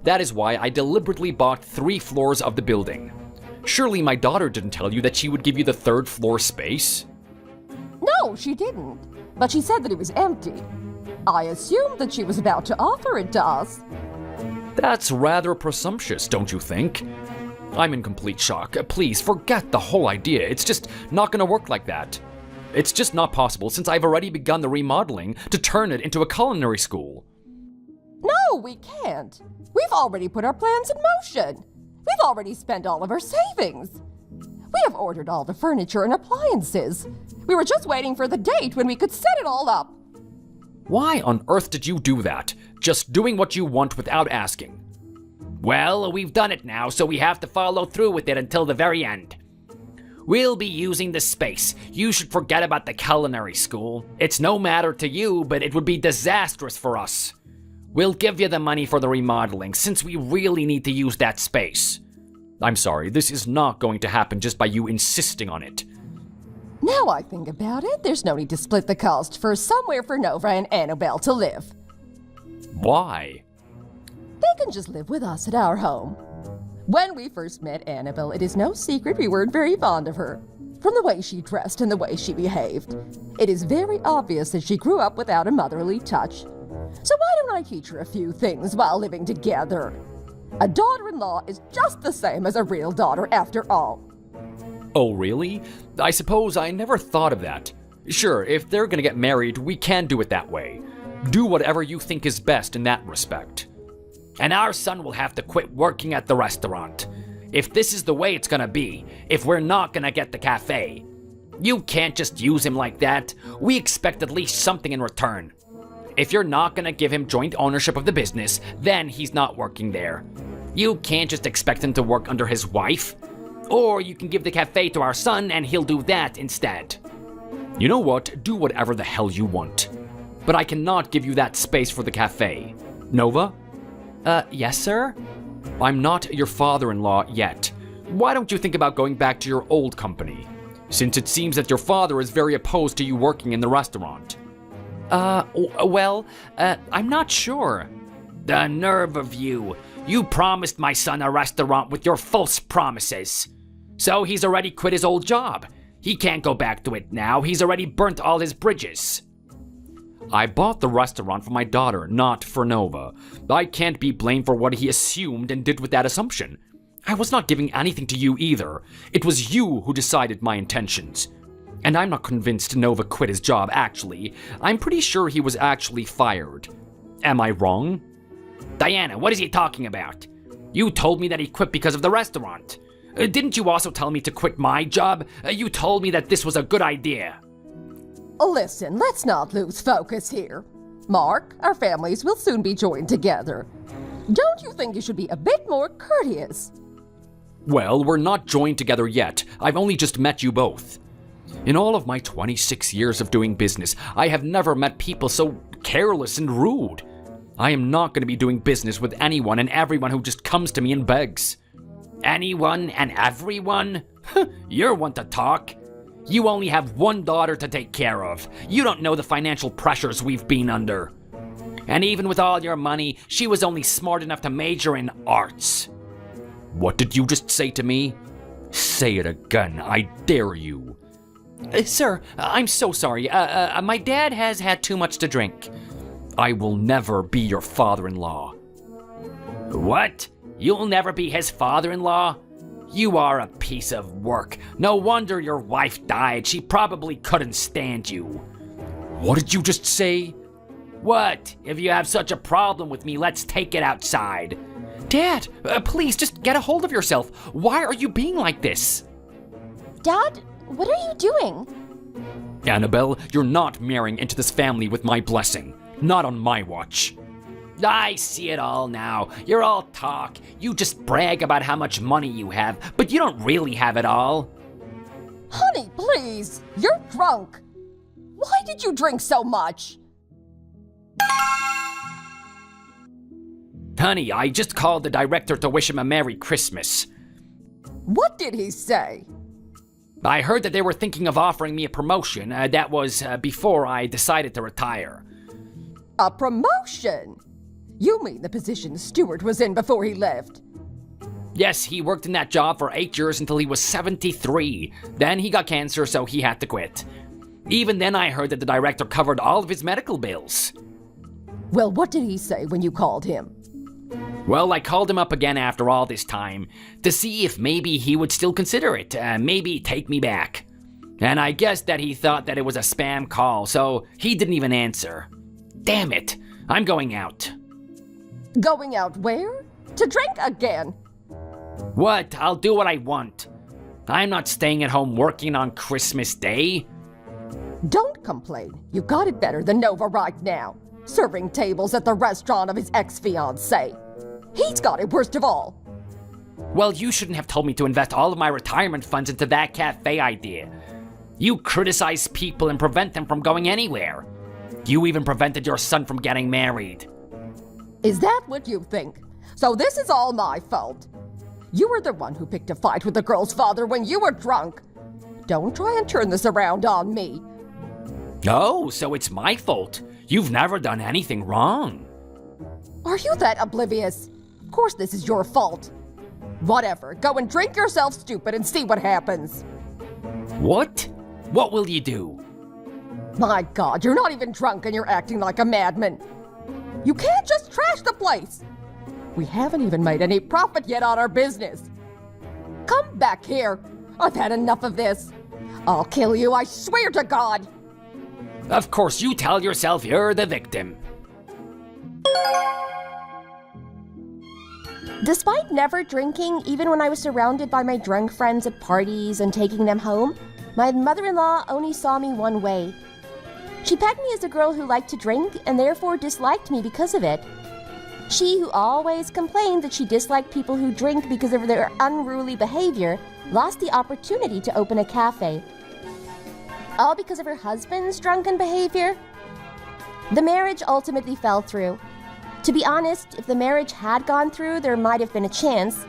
That is why I deliberately bought 3 floors of the building. Surely my daughter didn't tell you that she would give you the 3rd floor space? No, she didn't. But she said that it was empty. I assumed that she was about to offer it to us. That's rather presumptuous, don't you think? I'm in complete shock. Please, forget the whole idea. It's just not gonna work like that. It's just not possible since I've already begun the remodeling to turn it into a culinary school. No, we can't. We've already put our plans in motion. We've already spent all of our savings. We have ordered all the furniture and appliances. We were just waiting for the date when we could set it all up. Why on earth did you do that? Just doing what you want without asking. Well, we've done it now, so we have to follow through with it until the very end. We'll be using the space. You should forget about the culinary school. It's no matter to you, but it would be disastrous for us. We'll give you the money for the remodeling, since we really need to use that space. I'm sorry, this is not going to happen just by you insisting on it. Now I think about it, there's no need to split the cost for somewhere for Nova and Annabelle to live. Why? They can just live with us at our home. When we first met Annabelle, it is no secret we weren't very fond of her. From the way she dressed and the way she behaved, it is very obvious that she grew up without a motherly touch. So why don't I teach her a few things while living together? A daughter-in-law is just the same as a real daughter after all. Oh, really? I suppose I never thought of that. Sure, if they're gonna get married, we can do it that way. Do whatever you think is best in that respect. And our son will have to quit working at the restaurant. If this is the way it's gonna be, if we're not gonna get the cafe. You can't just use him like that. We expect at least something in return. If you're not gonna give him joint ownership of the business, then he's not working there. You can't just expect him to work under his wife. Or you can give the cafe to our son and he'll do that instead. You know what? Do whatever the hell you want. But I cannot give you that space for the cafe. Nova? Yes, sir? I'm not your father-in-law yet. Why don't you think about going back to your old company? Since it seems that your father is very opposed to you working in the restaurant. I'm not sure. The nerve of you. You promised my son a restaurant with your false promises. So he's already quit his old job. He can't go back to it now. He's already burnt all his bridges. I bought the restaurant for my daughter, not for Nova. I can't be blamed for what he assumed and did with that assumption. I was not giving anything to you either. It was you who decided my intentions. And I'm not convinced Nova quit his job, actually. I'm pretty sure he was actually fired. Am I wrong? Diana, what is he talking about? You told me that he quit because of the restaurant. Didn't you also tell me to quit my job? You told me that this was a good idea. Listen, let's not lose focus here. Mark, our families will soon be joined together. Don't you think you should be a bit more courteous? Well, we're not joined together yet. I've only just met you both. In all of my 26 years of doing business, I have never met people so careless and rude. I am not going to be doing business with anyone and everyone who just comes to me and begs. Anyone and everyone? You're one to talk. You only have one daughter to take care of. You don't know the financial pressures we've been under. And even with all your money, she was only smart enough to major in arts. What did you just say to me? Say it again, I dare you. Sir, I'm so sorry. My dad has had too much to drink. I will never be your father-in-law. What? You'll never be his father-in-law? You are a piece of work. No wonder your wife died. She probably couldn't stand you. What did you just say? What? If you have such a problem with me, let's take it outside. Dad, please just get a hold of yourself. Why are you being like this? Dad, what are you doing? Annabelle, you're not marrying into this family with my blessing. Not on my watch. I see it all now. You're all talk. You just brag about how much money you have, but you don't really have it all. Honey, please! You're drunk! Why did you drink so much? Honey, I just called the director to wish him a Merry Christmas. What did he say? I heard that they were thinking of offering me a promotion. That was before I decided to retire. A promotion? You mean the position Stuart was in before he left? Yes, he worked in that job for 8 years until he was 73. Then he got cancer, so he had to quit. Even then, I heard that the director covered all of his medical bills. Well, what did he say when you called him? Well, I called him up again after all this time to see if maybe he would still consider it, maybe take me back. And I guess that he thought that it was a spam call, so he didn't even answer. Damn it, I'm going out. Going out where? To drink again? What? I'll do what I want. I'm not staying at home working on Christmas Day. Don't complain. You got it better than Nova right now. Serving tables at the restaurant of his ex-fiancée. He's got it worst of all. Well, you shouldn't have told me to invest all of my retirement funds into that cafe idea. You criticize people and prevent them from going anywhere. You even prevented your son from getting married. Is that what you think? So this is all my fault. You were the one who picked a fight with the girl's father when you were drunk. Don't try and turn this around on me. Oh, so it's my fault. You've never done anything wrong. Are you that oblivious? Of course this is your fault. Whatever, go and drink yourself stupid and see what happens. What? What will you do? My God, you're not even drunk and you're acting like a madman. You can't just trash the place. We haven't even made any profit yet on our business. Come back here. I've had enough of this. I'll kill you, I swear to God. Of course, you tell yourself you're the victim. Despite never drinking, even when I was surrounded by my drunk friends at parties and taking them home, my mother-in-law only saw me one way. She pegged me as a girl who liked to drink and therefore disliked me because of it. She, who always complained that she disliked people who drink because of their unruly behavior, lost the opportunity to open a cafe. All because of her husband's drunken behavior? The marriage ultimately fell through. To be honest, if the marriage had gone through, there might have been a chance.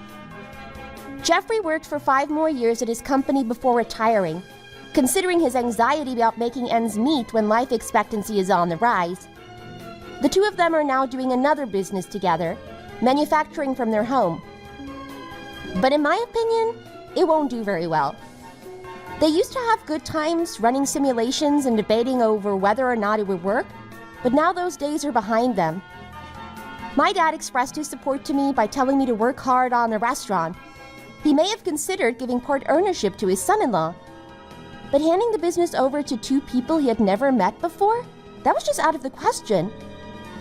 Jeffrey worked for 5 more years at his company before retiring. Considering his anxiety about making ends meet when life expectancy is on the rise. The two of them are now doing another business together, manufacturing from their home. But in my opinion, it won't do very well. They used to have good times running simulations and debating over whether or not it would work, but now those days are behind them. My dad expressed his support to me by telling me to work hard on the restaurant. He may have considered giving part ownership to his son-in-law, but handing the business over to 2 people he had never met before? That was just out of the question.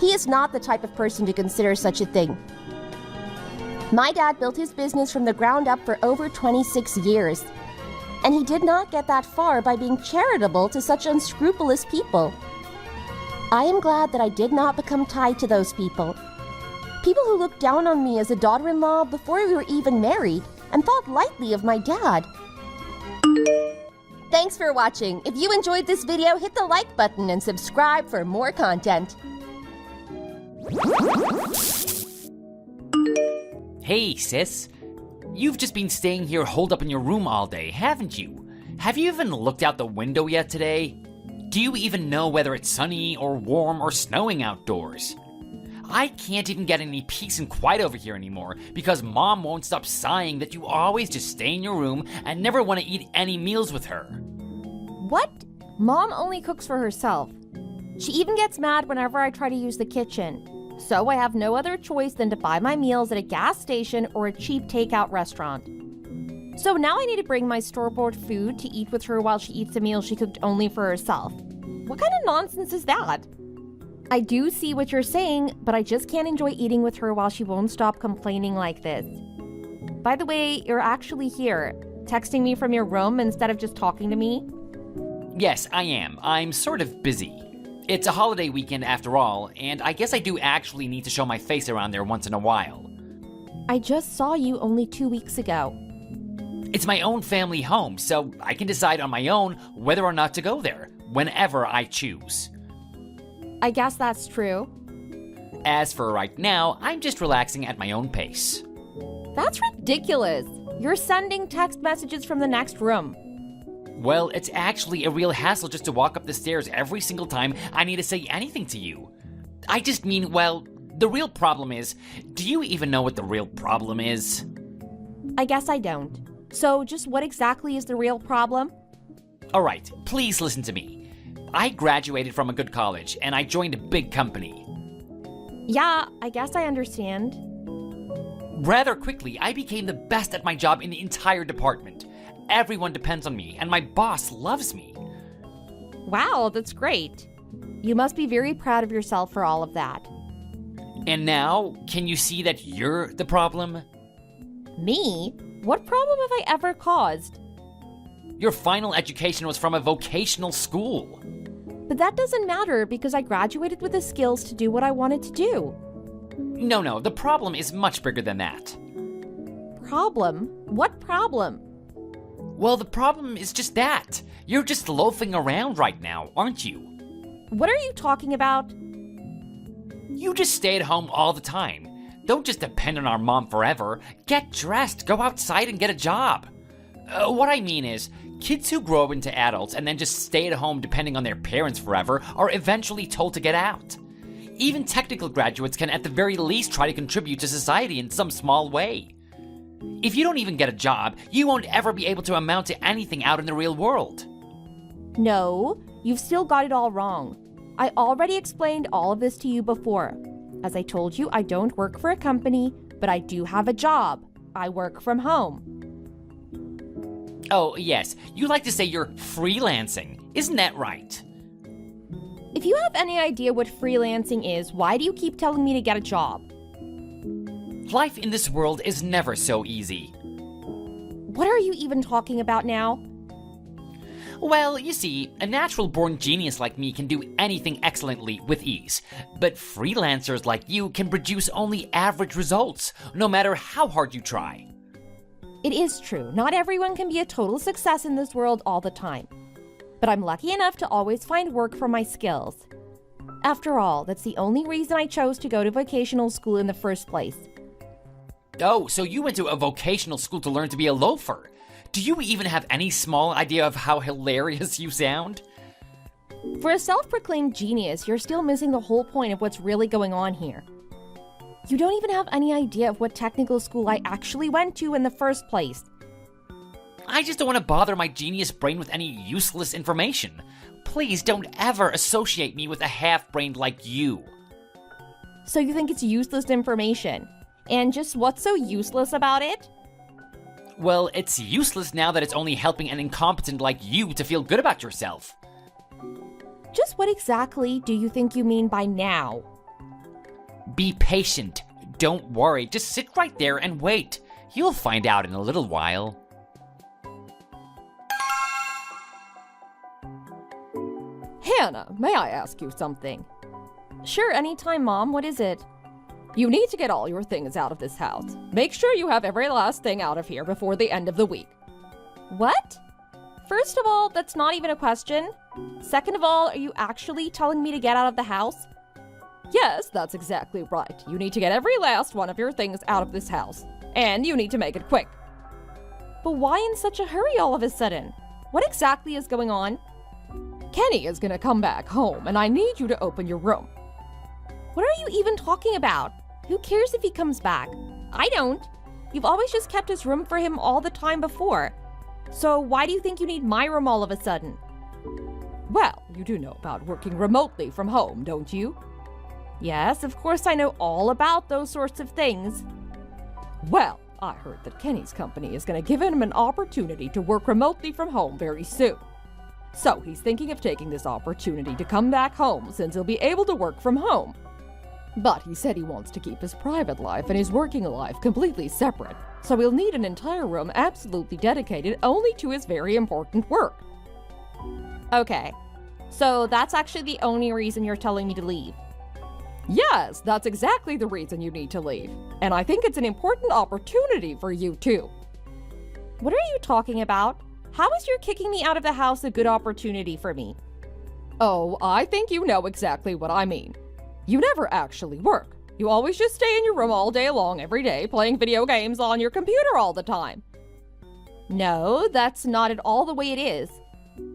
He is not the type of person to consider such a thing. My dad built his business from the ground up for over 26 years. And he did not get that far by being charitable to such unscrupulous people. I am glad that I did not become tied to those people. People who looked down on me as a daughter-in-law before we were even married and thought lightly of my dad. Thanks for watching. If you enjoyed this video, hit the like button and subscribe for more content. Hey, sis. You've just been staying here holed up in your room all day, haven't you? Have you even looked out the window yet today? Do you even know whether it's sunny or warm or snowing outdoors? I can't even get any peace and quiet over here anymore because Mom won't stop sighing that you always just stay in your room and never want to eat any meals with her. What? Mom only cooks for herself. She even gets mad whenever I try to use the kitchen. So I have no other choice than to buy my meals at a gas station or a cheap takeout restaurant. So now I need to bring my store-bought food to eat with her while she eats a meal she cooked only for herself. What kind of nonsense is that? I do see what you're saying, but I just can't enjoy eating with her while she won't stop complaining like this. By the way, you're actually here, texting me from your room instead of just talking to me? Yes, I am. I'm sort of busy. It's a holiday weekend after all, and I guess I do actually need to show my face around there once in a while. I just saw you only 2 weeks ago. It's my own family home, so I can decide on my own whether or not to go there, whenever I choose. I guess that's true. As for right now, I'm just relaxing at my own pace. That's ridiculous. You're sending text messages from the next room. Well, it's actually a real hassle just to walk up the stairs every single time I need to say anything to you. I just mean, well, the real problem is, do you even know what the real problem is? I guess I don't. So just what exactly is the real problem? Alright, please listen to me. I graduated from a good college, and I joined a big company. Yeah, I guess I understand. Rather quickly, I became the best at my job in the entire department. Everyone depends on me, and my boss loves me. Wow, that's great. You must be very proud of yourself for all of that. And now, can you see that you're the problem? Me? What problem have I ever caused? Your final education was from a vocational school. But that doesn't matter because I graduated with the skills to do what I wanted to do. No, the problem is much bigger than that. Problem? What problem? Well, the problem is just that. You're just loafing around right now, aren't you? What are you talking about? You just stay at home all the time. Don't just depend on our mom forever. Get dressed, go outside and get a job. What I mean is, kids who grow up into adults and then just stay at home depending on their parents forever are eventually told to get out. Even technical graduates can at the very least try to contribute to society in some small way. If you don't even get a job, you won't ever be able to amount to anything out in the real world. No, you've still got it all wrong. I already explained all of this to you before. As I told you, I don't work for a company, but I do have a job. I work from home. Oh, yes, you like to say you're freelancing, isn't that right? If you have any idea what freelancing is, why do you keep telling me to get a job? Life in this world is never so easy. What are you even talking about now? Well, you see, a natural-born genius like me can do anything excellently with ease, but freelancers like you can produce only average results, no matter how hard you try. It is true, not everyone can be a total success in this world all the time. But I'm lucky enough to always find work for my skills. After all, that's the only reason I chose to go to vocational school in the first place. Oh, so you went to a vocational school to learn to be a loafer. Do you even have any small idea of how hilarious you sound? For a self-proclaimed genius, you're still missing the whole point of what's really going on here. You don't even have any idea of what technical school I actually went to in the first place. I just don't want to bother my genius brain with any useless information. Please don't ever associate me with a half-brained like you. So you think it's useless information? And just what's so useless about it? Well, it's useless now that it's only helping an incompetent like you to feel good about yourself. Just what exactly do you think you mean by now? Be patient. don't worry, just sit right there and wait. You'll find out in a little while. Hannah, may I ask you something? Sure, anytime, Mom. What is it? You need to get all your things out of this house. Make sure you have every last thing out of here before the end of the week. What? First of all, that's not even a question. Second of all, are you actually telling me to get out of the house? Yes, that's exactly right. You need to get every last one of your things out of this house. And you need to make it quick. But why in such a hurry all of a sudden? What exactly is going on? Kenny is gonna come back home, and I need you to open your room. What are you even talking about? Who cares if he comes back? I don't. You've always just kept his room for him all the time before. So why do you think you need my room all of a sudden? Well, you do know about working remotely from home, don't you? Yes, of course I know all about those sorts of things. Well, I heard that Kenny's company is going to give him an opportunity to work remotely from home very soon. So he's thinking of taking this opportunity to come back home since he'll be able to work from home. But he said he wants to keep his private life and his working life completely separate, so he'll need an entire room absolutely dedicated only to his very important work. Okay, so that's actually the only reason you're telling me to leave. Yes, that's exactly the reason you need to leave. And I think it's an important opportunity for you too. What are you talking about? How is your kicking me out of the house a good opportunity for me? Oh, I think you know exactly what I mean. You never actually work. You always just stay in your room all day long every day, playing video games on your computer all the time. No, that's not at all the way it is.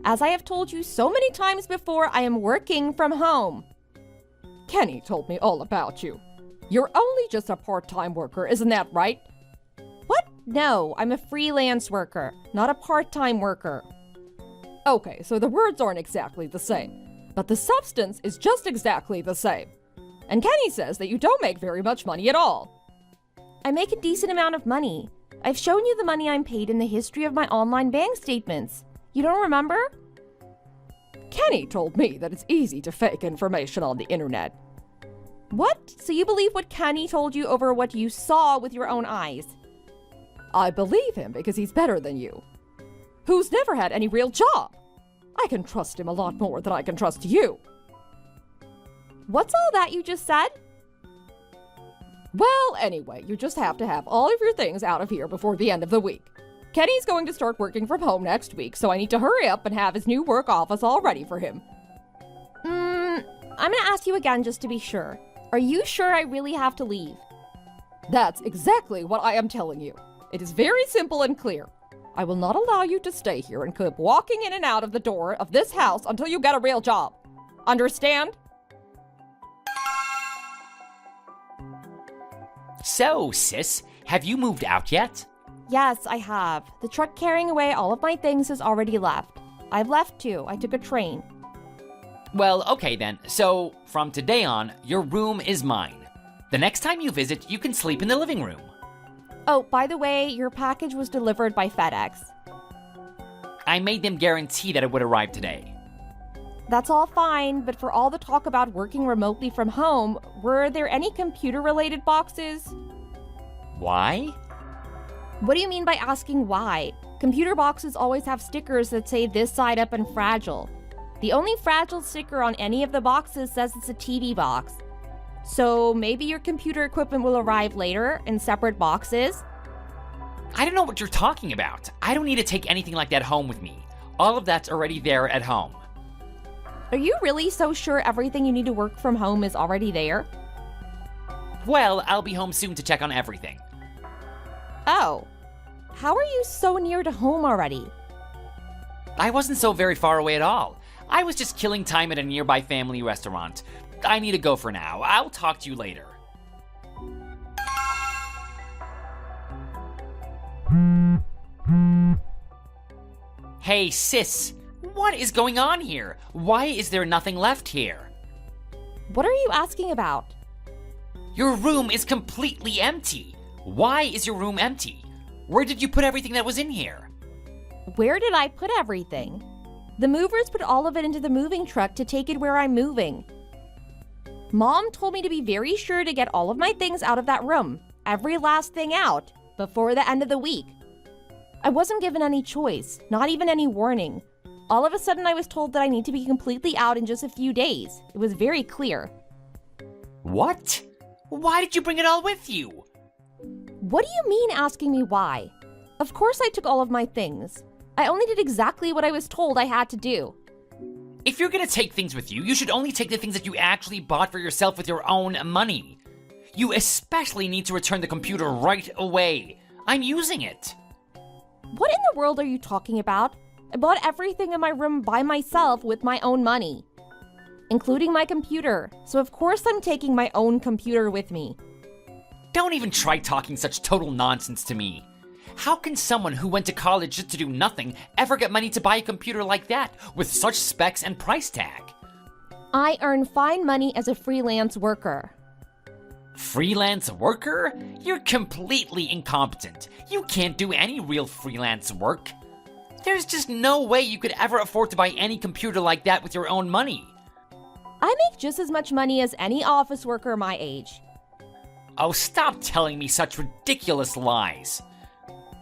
As I have told you so many times before, I am working from home. Kenny told me all about you. You're only just a part-time worker, isn't that right? What? No, I'm a freelance worker, not a part-time worker. Okay, so the words aren't exactly the same, but the substance is just exactly the same. And Kenny says that you don't make very much money at all. I make a decent amount of money. I've shown you the money I'm paid in the history of my online bank statements. You don't remember? Kenny told me that it's easy to fake information on the internet. What? So you believe what Kenny told you over what you saw with your own eyes? I believe him because he's better than you, who's never had any real job. I can trust him a lot more than I can trust you. What's all that you just said? Well, anyway, you just have to have all of your things out of here before the end of the week. Kenny's going to start working from home next week, so I need to hurry up and have his new work office all ready for him. I'm gonna ask you again just to be sure. Are you sure I really have to leave? That's exactly what I am telling you. It is very simple and clear. I will not allow you to stay here and keep walking in and out of the door of this house until you get a real job. Understand? So, sis, have you moved out yet? Yes, I have. The truck carrying away all of my things has already left. I've left too. I took a train. Well, okay then. So, from today on, your room is mine. The next time you visit, you can sleep in the living room. Oh, by the way, your package was delivered by FedEx. I made them guarantee that it would arrive today. That's all fine, but for all the talk about working remotely from home, were there any computer-related boxes? Why? What do you mean by asking why? Computer boxes always have stickers that say this side up and fragile. The only fragile sticker on any of the boxes says it's a TV box. So maybe your computer equipment will arrive later in separate boxes? I don't know what you're talking about. I don't need to take anything like that home with me. All of that's already there at home. Are you really so sure everything you need to work from home is already there? Well, I'll be home soon to check on everything. Oh. How are you so near to home already? I wasn't so very far away at all. I was just killing time at a nearby family restaurant. I need to go for now. I'll talk to you later. Hey, sis. What is going on here? Why is there nothing left here? What are you asking about? Your room is completely empty. Why is your room empty? Where did you put everything that was in here? Where did I put everything? The movers put all of it into the moving truck to take it where I'm moving. Mom told me to be very sure to get all of my things out of that room, every last thing out, before the end of the week. I wasn't given any choice, not even any warning. All of a sudden, I was told that I need to be completely out in just a few days. It was very clear. What? Why did you bring it all with you? What do you mean asking me why? Of course I took all of my things. I only did exactly what I was told I had to do. If you're gonna take things with you, you should only take the things that you actually bought for yourself with your own money. You especially need to return the computer right away. I'm using it. What in the world are you talking about? I bought everything in my room by myself with my own money, including my computer. So of course I'm taking my own computer with me. Don't even try talking such total nonsense to me. How can someone who went to college just to do nothing ever get money to buy a computer like that, with such specs and price tag? I earn fine money as a freelance worker. Freelance worker? You're completely incompetent. You can't do any real freelance work. There's just no way you could ever afford to buy any computer like that with your own money. I make just as much money as any office worker my age. Oh, stop telling me such ridiculous lies.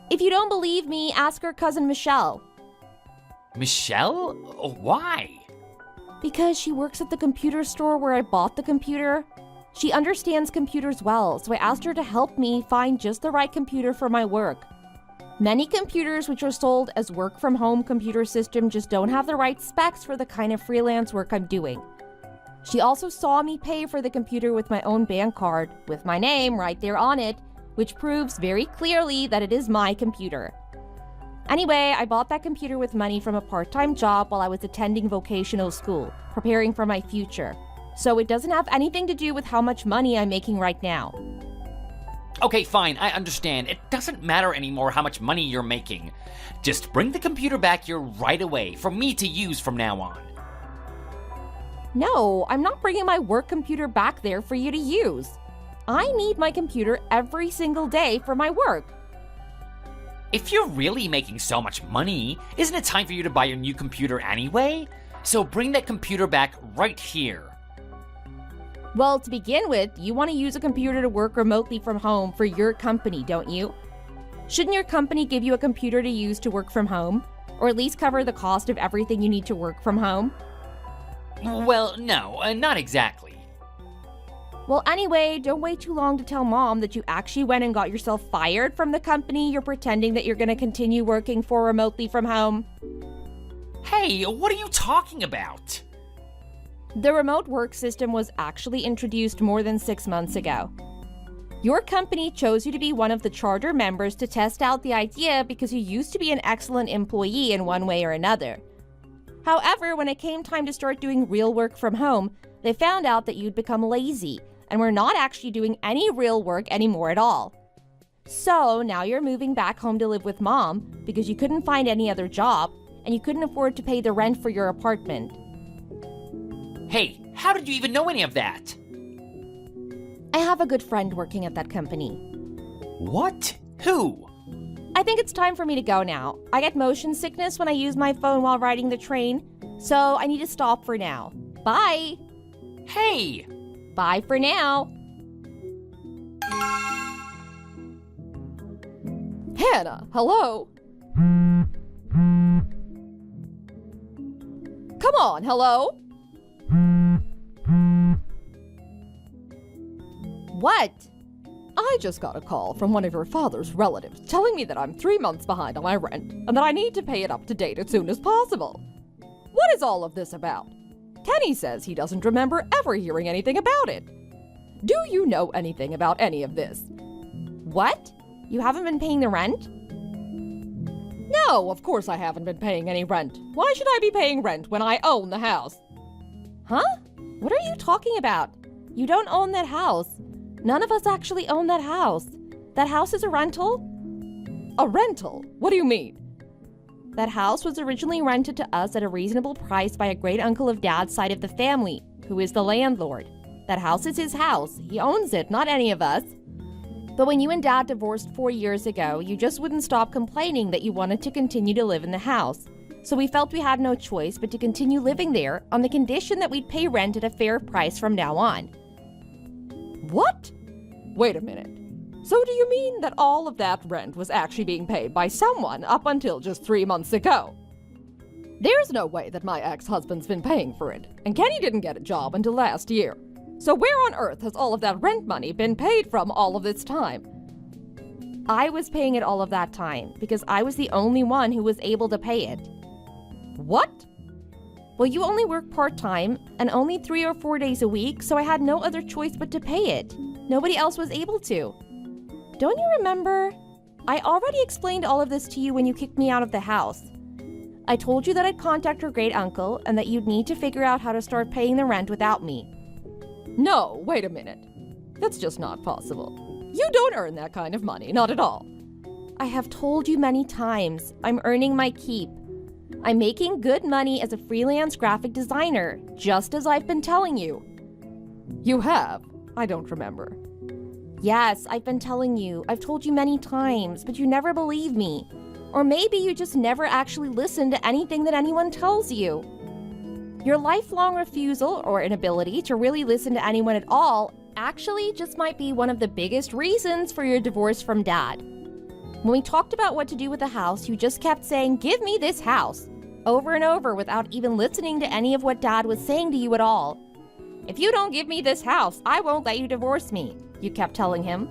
If you don't believe me, ask her cousin Michelle. Michelle? Why? Because she works at the computer store where I bought the computer. She understands computers well, so I asked her to help me find just the right computer for my work. Many computers which are sold as work-from-home computer system just don't have the right specs for the kind of freelance work I'm doing. She also saw me pay for the computer with my own bank card, with my name right there on it, which proves very clearly that it is my computer. Anyway, I bought that computer with money from a part-time job while I was attending vocational school, preparing for my future. So it doesn't have anything to do with how much money I'm making right now. Okay, fine, I understand. It doesn't matter anymore how much money you're making. Just bring the computer back here right away for me to use from now on. No, I'm not bringing my work computer back there for you to use. I need my computer every single day for my work. If you're really making so much money, isn't it time for you to buy your new computer anyway? So bring that computer back right here. Well, to begin with, you want to use a computer to work remotely from home for your company, don't you? Shouldn't your company give you a computer to use to work from home? Or at least cover the cost of everything you need to work from home? Well, no, not exactly. Well, anyway, don't wait too long to tell Mom that you actually went and got yourself fired from the company you're pretending that you're going to continue working for remotely from home. Hey, what are you talking about? The remote work system was actually introduced more than 6 months ago. Your company chose you to be one of the charter members to test out the idea because you used to be an excellent employee in one way or another. However, when it came time to start doing real work from home, they found out that you'd become lazy and were not actually doing any real work anymore at all. So now you're moving back home to live with Mom because you couldn't find any other job and you couldn't afford to pay the rent for your apartment. Hey, how did you even know any of that? I have a good friend working at that company. What? Who? I think it's time for me to go now. I get motion sickness when I use my phone while riding the train, so I need to stop for now. Bye! Hey! Bye for now! Hannah, hello? Come on, hello? What? I just got a call from one of your father's relatives telling me that I'm 3 months behind on my rent and that I need to pay it up to date as soon as possible. What is all of this about? Kenny says he doesn't remember ever hearing anything about it. Do you know anything about any of this? What? You haven't been paying the rent? No, of course I haven't been paying any rent. Why should I be paying rent when I own the house? Huh? What are you talking about? You don't own that house. None of us actually own that house. That house is a rental? A rental? What do you mean? That house was originally rented to us at a reasonable price by a great uncle of Dad's side of the family, who is the landlord. That house is his house. He owns it, not any of us. But when you and Dad divorced 4 years ago, you just wouldn't stop complaining that you wanted to continue to live in the house. So we felt we had no choice but to continue living there on the condition that we'd pay rent at a fair price from now on. What? Wait a minute. So do you mean that all of that rent was actually being paid by someone up until just 3 months ago? There's no way that my ex-husband's been paying for it, and Kenny didn't get a job until last year. So where on earth has all of that rent money been paid from all of this time? I was paying it all of that time because I was the only one who was able to pay it. What? Well, you only work part-time and only 3 or 4 days a week, so I had no other choice but to pay it. Nobody else was able to. Don't you remember? I already explained all of this to you when you kicked me out of the house. I told you that I'd contact your great uncle and that you'd need to figure out how to start paying the rent without me. No, wait a minute. That's just not possible. You don't earn that kind of money, not at all. I have told you many times, I'm earning my keep. I'm making good money as a freelance graphic designer, just as I've been telling you. You have? I don't remember. Yes, I've been telling you. I've told you many times, but you never believe me. Or maybe you just never actually listen to anything that anyone tells you. Your lifelong refusal or inability to really listen to anyone at all actually just might be one of the biggest reasons for your divorce from Dad. When we talked about what to do with the house, you just kept saying, "Give me this house," over and over without even listening to any of what Dad was saying to you at all. "If you don't give me this house, I won't let you divorce me," you kept telling him.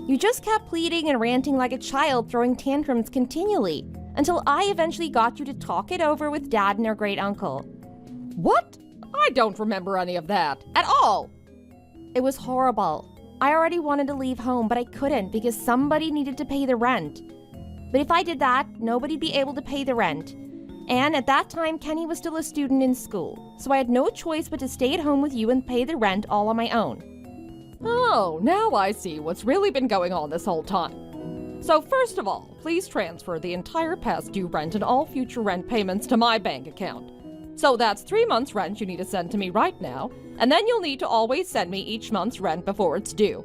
You just kept pleading and ranting like a child, throwing tantrums continually, until I eventually got you to talk it over with Dad and our great uncle. What? I don't remember any of that at all. It was horrible. I already wanted to leave home, but I couldn't because somebody needed to pay the rent. But if I did that, nobody'd be able to pay the rent. And at that time, Kenny was still a student in school, so I had no choice but to stay at home with you and pay the rent all on my own. Oh, now I see what's really been going on this whole time. So first of all, please transfer the entire past due rent and all future rent payments to my bank account. So that's 3 months' rent you need to send to me right now, and then you'll need to always send me each month's rent before it's due.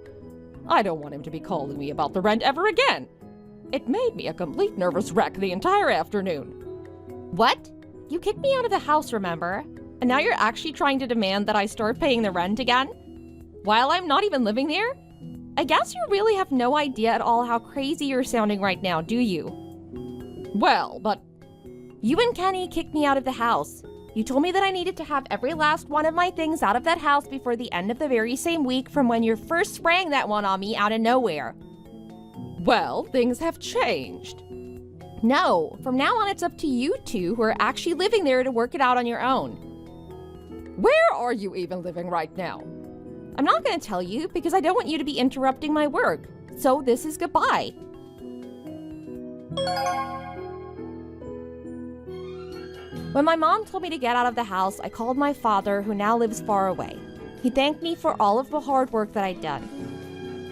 I don't want him to be calling me about the rent ever again. It made me a complete nervous wreck the entire afternoon. What? You kicked me out of the house, remember? And now you're actually trying to demand that I start paying the rent again? While I'm not even living there? I guess you really have no idea at all how crazy you're sounding right now, do you? Well, but you and Kenny kicked me out of the house. You told me that I needed to have every last one of my things out of that house before the end of the very same week from when you first sprang that one on me out of nowhere. Well, things have changed. No, from now on it's up to you two who are actually living there to work it out on your own. Where are you even living right now? I'm not going to tell you because I don't want you to be interrupting my work. So this is goodbye. When my mom told me to get out of the house, I called my father, who now lives far away. He thanked me for all of the hard work that I'd done.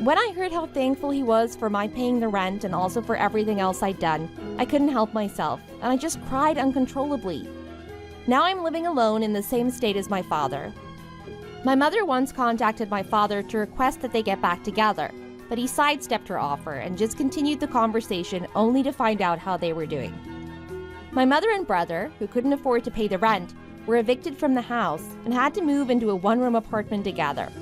When I heard how thankful he was for my paying the rent and also for everything else I'd done, I couldn't help myself, and I just cried uncontrollably. Now I'm living alone in the same state as my father. My mother once contacted my father to request that they get back together, but he sidestepped her offer and just continued the conversation only to find out how they were doing. My mother and brother, who couldn't afford to pay the rent, were evicted from the house and had to move into a one-room apartment together.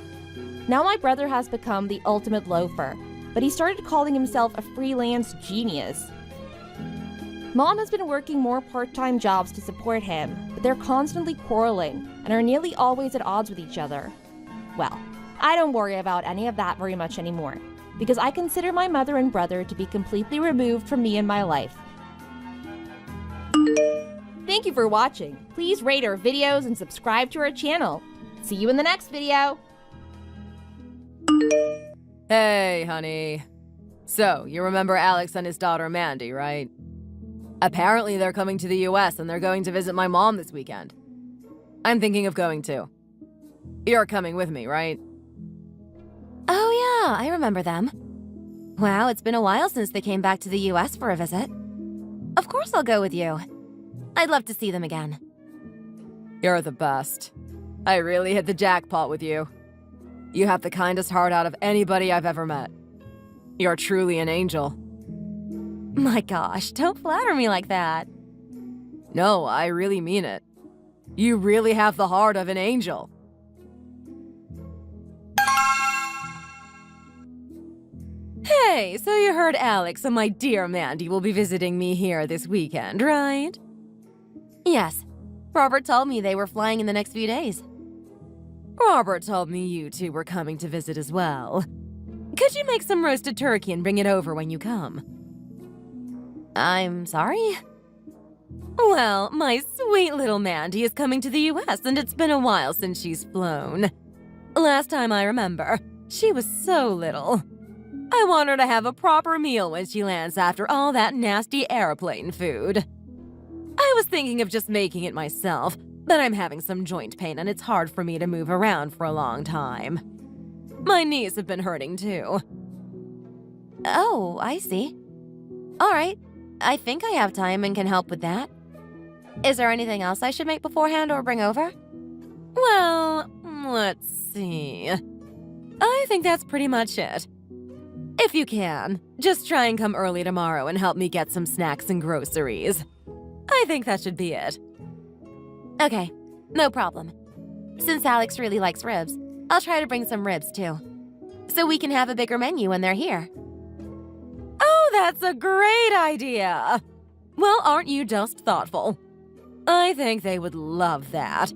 Now my brother has become the ultimate loafer, but he started calling himself a freelance genius. Mom has been working more part-time jobs to support him, but they're constantly quarreling and are nearly always at odds with each other. Well, I don't worry about any of that very much anymore, because I consider my mother and brother to be completely removed from me and my life. Thank you for watching. Please rate our videos and subscribe to our channel. See you in the next video. Hey, honey. So, you remember Alex and his daughter Mandy, right? Apparently they're coming to the US and they're going to visit my mom this weekend. I'm thinking of going too. You're coming with me, right? Oh, yeah, I remember them. Wow, it's been a while since they came back to the US for a visit. Of course I'll go with you. I'd love to see them again. You're the best. I really hit the jackpot with you. You have the kindest heart out of anybody I've ever met. You're truly an angel. My gosh, don't flatter me like that. No, I really mean it. You really have the heart of an angel. Hey, so you heard Alex and my dear Mandy will be visiting me here this weekend, right? Yes. Robert told me they were flying in the next few days. Robert told me you two were coming to visit as well. Could you make some roasted turkey and bring it over when you come? I'm sorry? Well, my sweet little Mandy is coming to the US and it's been a while since she's flown. Last time I remember, she was so little. I want her to have a proper meal when she lands after all that nasty airplane food. I was thinking of just making it myself, but I'm having some joint pain and it's hard for me to move around for a long time. My knees have been hurting too. Oh, I see. All right. I think I have time and can help with that. Is there anything else I should make beforehand or bring over? Well, let's see. I think that's pretty much it. If you can, just try and come early tomorrow and help me get some snacks and groceries. I think that should be it. Okay, no problem. Since Alex really likes ribs, I'll try to bring some ribs too. So we can have a bigger menu when they're here. Oh, that's a great idea! Well, aren't you just thoughtful? I think they would love that.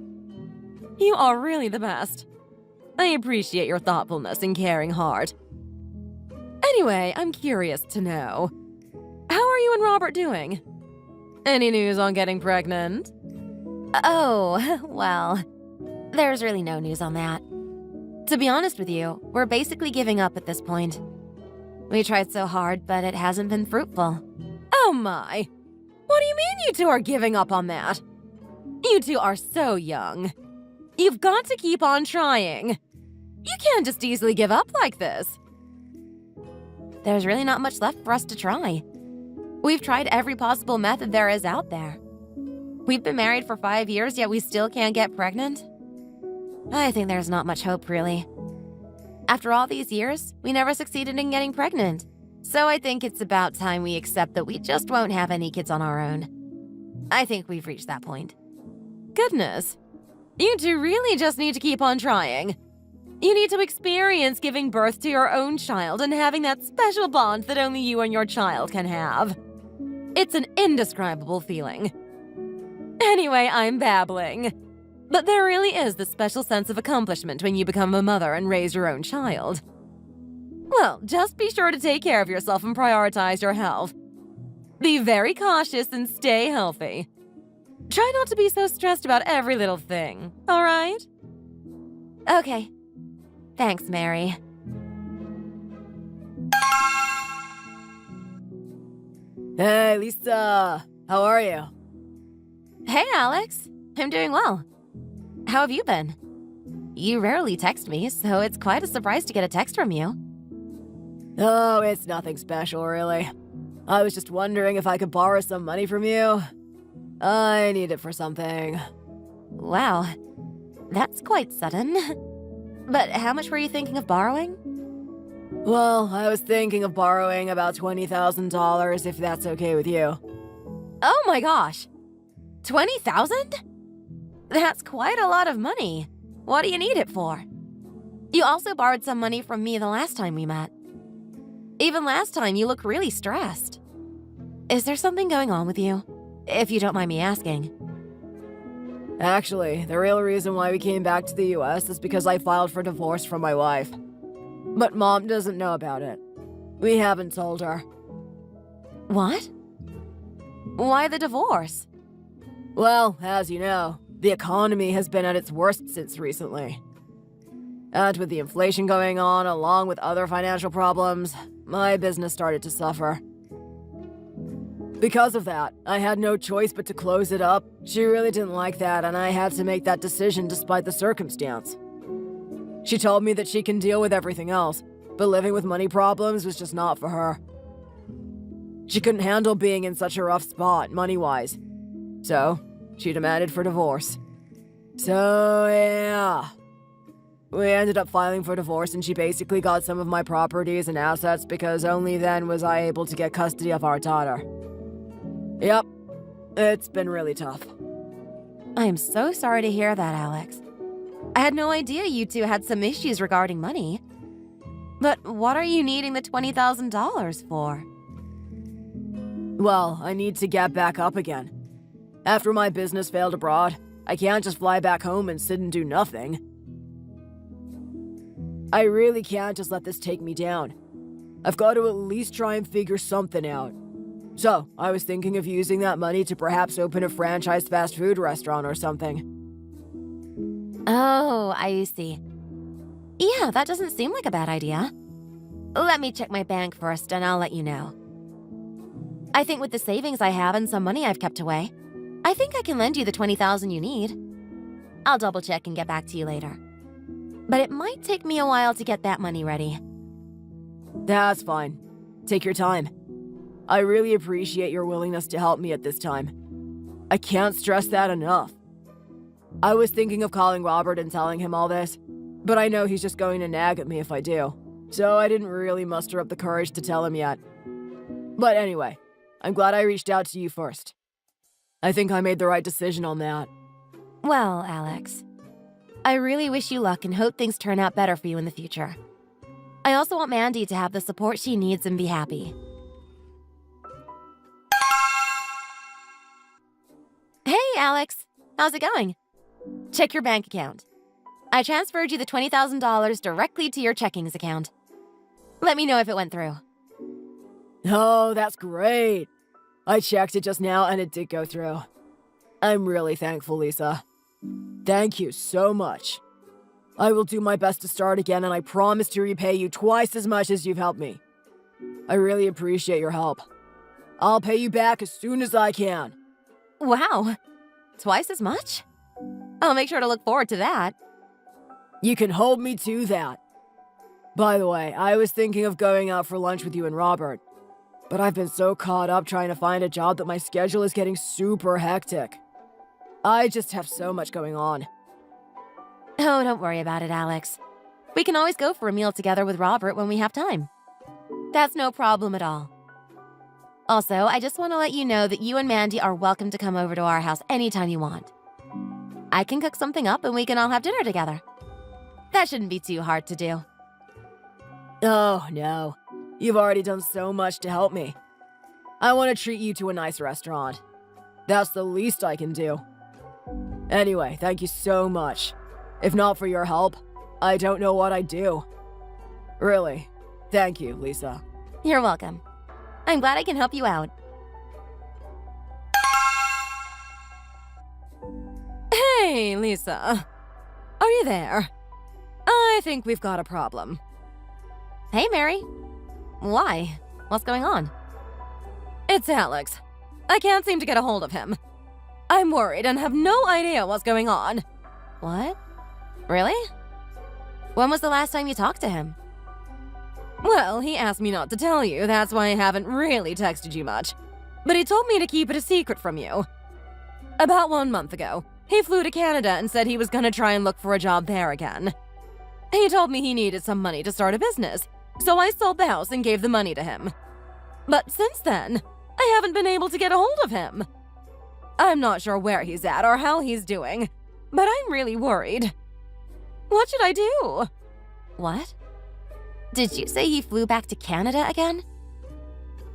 You are really the best. I appreciate your thoughtfulness and caring heart. Anyway, I'm curious to know. How are you and Robert doing? Any news on getting pregnant? Oh, well, there's really no news on that. To be honest with you, we're basically giving up at this point. We tried so hard, but it hasn't been fruitful. Oh my! What do you mean you two are giving up on that? You two are so young. You've got to keep on trying. You can't just easily give up like this. There's really not much left for us to try. We've tried every possible method there is out there. We've been married for 5 years, yet we still can't get pregnant. I think there's not much hope, really. After all these years, we never succeeded in getting pregnant. So I think it's about time we accept that we just won't have any kids on our own. I think we've reached that point. Goodness. You two really just need to keep on trying. You need to experience giving birth to your own child and having that special bond that only you and your child can have. It's an indescribable feeling. Anyway, I'm babbling. But there really is this special sense of accomplishment when you become a mother and raise your own child. Well, just be sure to take care of yourself and prioritize your health. Be very cautious and stay healthy. Try not to be so stressed about every little thing, all right? Okay. Thanks, Mary. Hey, Lisa. How are you? Hey, Alex. I'm doing well. How have you been? You rarely text me, so it's quite a surprise to get a text from you. Oh, it's nothing special, really. I was just wondering if I could borrow some money from you. I need it for something. Wow. That's quite sudden. But how much were you thinking of borrowing? Well, I was thinking of borrowing about $20,000 if that's okay with you. Oh my gosh. 20,000? That's quite a lot of money. What do you need it for? You also borrowed some money from me the last time we met. Even last time, you look really stressed. Is there something going on with you? If you don't mind me asking. Actually, the real reason why we came back to the US is because I filed for divorce from my wife. But Mom doesn't know about it. We haven't told her. What? Why the divorce? Well, as you know, the economy has been at its worst since recently. And with the inflation going on, along with other financial problems, my business started to suffer. Because of that, I had no choice but to close it up. She really didn't like that, and I had to make that decision despite the circumstance. She told me that she can deal with everything else, but living with money problems was just not for her. She couldn't handle being in such a rough spot, money-wise. So, she demanded for divorce. So, yeah. We ended up filing for divorce, and she basically got some of my properties and assets because only then was I able to get custody of our daughter. Yep. It's been really tough. I am so sorry to hear that, Alex. I had no idea you two had some issues regarding money. But what are you needing the $20,000 for? Well, I need to get back up again. After my business failed abroad, I can't just fly back home and sit and do nothing. I really can't just let this take me down. I've got to at least try and figure something out. So, I was thinking of using that money to perhaps open a franchised fast food restaurant or something. Oh, I see. Yeah, that doesn't seem like a bad idea. Let me check my bank first and I'll let you know. I think with the savings I have and some money I've kept away, I think I can lend you the $20,000 you need. I'll double check and get back to you later. But it might take me a while to get that money ready. That's fine. Take your time. I really appreciate your willingness to help me at this time. I can't stress that enough. I was thinking of calling Robert and telling him all this, but I know he's just going to nag at me if I do, so I didn't really muster up the courage to tell him yet. But anyway, I'm glad I reached out to you first. I think I made the right decision on that. Well, Alex, I really wish you luck and hope things turn out better for you in the future. I also want Mandy to have the support she needs and be happy. Hey, Alex. How's it going? Check your bank account. I transferred you the $20,000 directly to your checkings account. Let me know if it went through. Oh, that's great. I checked it just now and it did go through. I'm really thankful, Lisa. Thank you so much. I will do my best to start again and I promise to repay you twice as much as you've helped me. I really appreciate your help. I'll pay you back as soon as I can. Wow. Twice as much? I'll make sure to look forward to that. You can hold me to that. By the way, I was thinking of going out for lunch with you and Robert, but I've been so caught up trying to find a job that my schedule is getting super hectic. I just have so much going on. Oh, don't worry about it, Alex. We can always go for a meal together with Robert when we have time. That's no problem at all. Also, I just want to let you know that you and Mandy are welcome to come over to our house anytime you want. I can cook something up and we can all have dinner together. That shouldn't be too hard to do. Oh, no. You've already done so much to help me. I want to treat you to a nice restaurant. That's the least I can do. Anyway, thank you so much. If not for your help, I don't know what I'd do. Really, thank you, Lisa. You're welcome. I'm glad I can help you out. Hey, Lisa. Are you there? I think we've got a problem. Hey, Mary. Why? What's going on? It's Alex. I can't seem to get a hold of him. I'm worried and have no idea what's going on. What? Really? When was the last time you talked to him? Well, he asked me not to tell you, that's why I haven't really texted you much. But he told me to keep it a secret from you. About 1 month ago, he flew to Canada and said he was gonna try and look for a job there again. He told me he needed some money to start a business, so I sold the house and gave the money to him. But since then, I haven't been able to get a hold of him. I'm not sure where he's at or how he's doing, but I'm really worried. What should I do? What? Did you say he flew back to Canada again?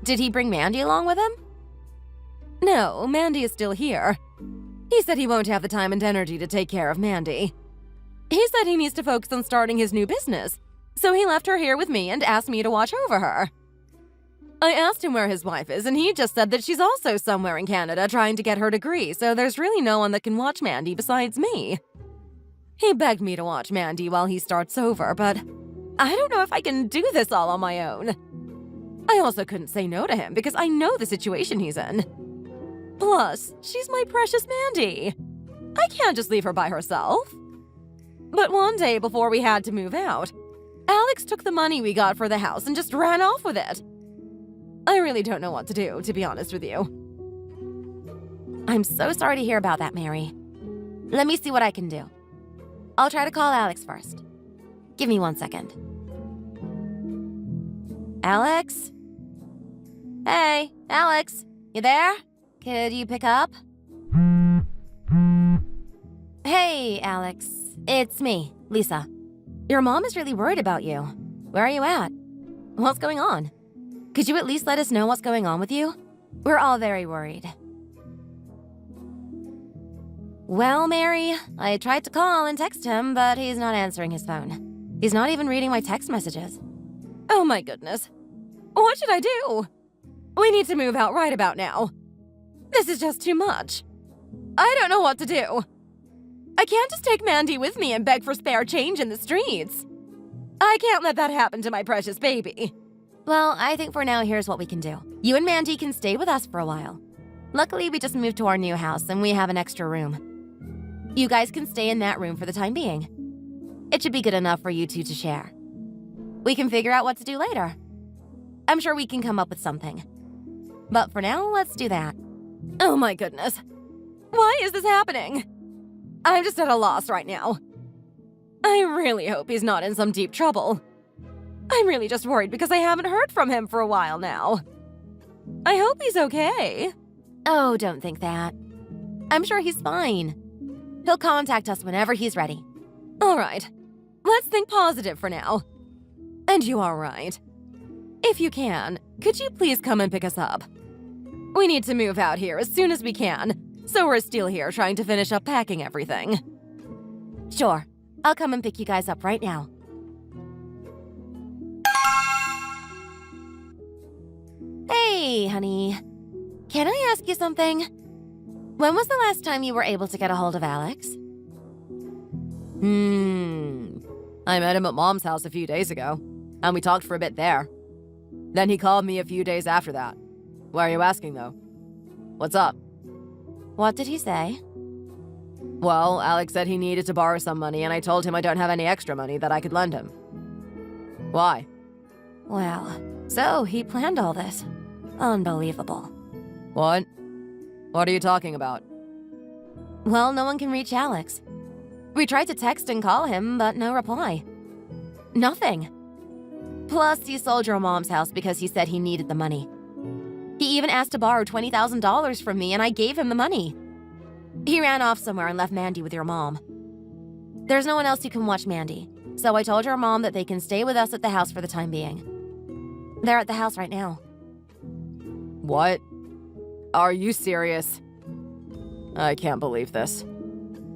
Did he bring Mandy along with him? No, Mandy is still here. He said he won't have the time and energy to take care of Mandy. He said he needs to focus on starting his new business, so he left her here with me and asked me to watch over her. I asked him where his wife is, and he just said that she's also somewhere in Canada trying to get her degree, so there's really no one that can watch Mandy besides me. He begged me to watch Mandy while he starts over, but I don't know if I can do this all on my own. I also couldn't say no to him because I know the situation he's in. Plus, she's my precious Mandy. I can't just leave her by herself. But one day before we had to move out, Alex took the money we got for the house and just ran off with it. I really don't know what to do, to be honest with you. I'm so sorry to hear about that, Mary. Let me see what I can do. I'll try to call Alex first. Give me 1 second. Alex? Hey, Alex, you there? Could you pick up? Hey, Alex. It's me, Lisa. Your mom is really worried about you. Where are you at? What's going on? Could you at least let us know what's going on with you? We're all very worried. Well, Mary, I tried to call and text him, but he's not answering his phone. He's not even reading my text messages. Oh my goodness. What should I do? We need to move out right about now. This is just too much. I don't know what to do. I can't just take Mandy with me and beg for spare change in the streets. I can't let that happen to my precious baby. Well, I think for now, here's what we can do. You and Mandy can stay with us for a while. Luckily, we just moved to our new house and we have an extra room. You guys can stay in that room for the time being. It should be good enough for you two to share. We can figure out what to do later. I'm sure we can come up with something. But for now, let's do that. Oh my goodness. Why is this happening? I'm just at a loss right now. I really hope he's not in some deep trouble. I'm really just worried because I haven't heard from him for a while now. I hope he's okay. Oh, don't think that. I'm sure he's fine. He'll contact us whenever he's ready. All right. Let's think positive for now. And you are right. If you can, could you please come and pick us up? We need to move out here as soon as we can, so we're still here trying to finish up packing everything. Sure. I'll come and pick you guys up right now. Hey, honey. Can I ask you something? When was the last time you were able to get a hold of Alex? I met him at Mom's house a few days ago, and we talked for a bit there. Then he called me a few days after that. Why are you asking, though? What's up? What did he say? Well, Alex said he needed to borrow some money, and I told him I don't have any extra money that I could lend him. Why? Well, so he planned all this. Unbelievable. What? What are you talking about? Well, no one can reach Alex. We tried to text and call him, but no reply. Nothing. Plus, he sold your mom's house because he said he needed the money. He even asked to borrow $20,000 from me, and I gave him the money. He ran off somewhere and left Mandy with your mom. There's no one else who can watch Mandy, so I told your mom that they can stay with us at the house for the time being. They're at the house right now. What? Are you serious? I can't believe this.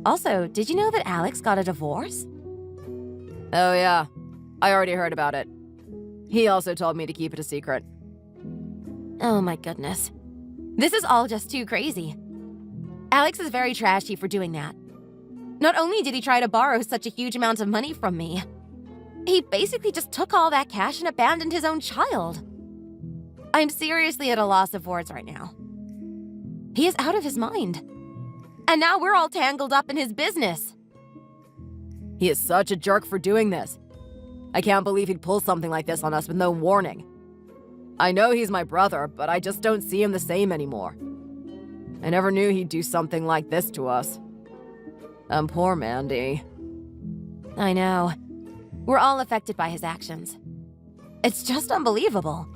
Also, did you know that Alex got a divorce? Oh yeah, I already heard about it. He also told me to keep it a secret. Oh my goodness. This is all just too crazy. Alex is very trashy for doing that. Not only did he try to borrow such a huge amount of money from me, he basically just took all that cash and abandoned his own child. I'm seriously at a loss of words right now. He is out of his mind. And now we're all tangled up in his business. He is such a jerk for doing this. I can't believe he'd pull something like this on us with no warning. I know he's my brother, but I just don't see him the same anymore. I never knew he'd do something like this to us. Poor Mandy. I know. We're all affected by his actions. It's just unbelievable.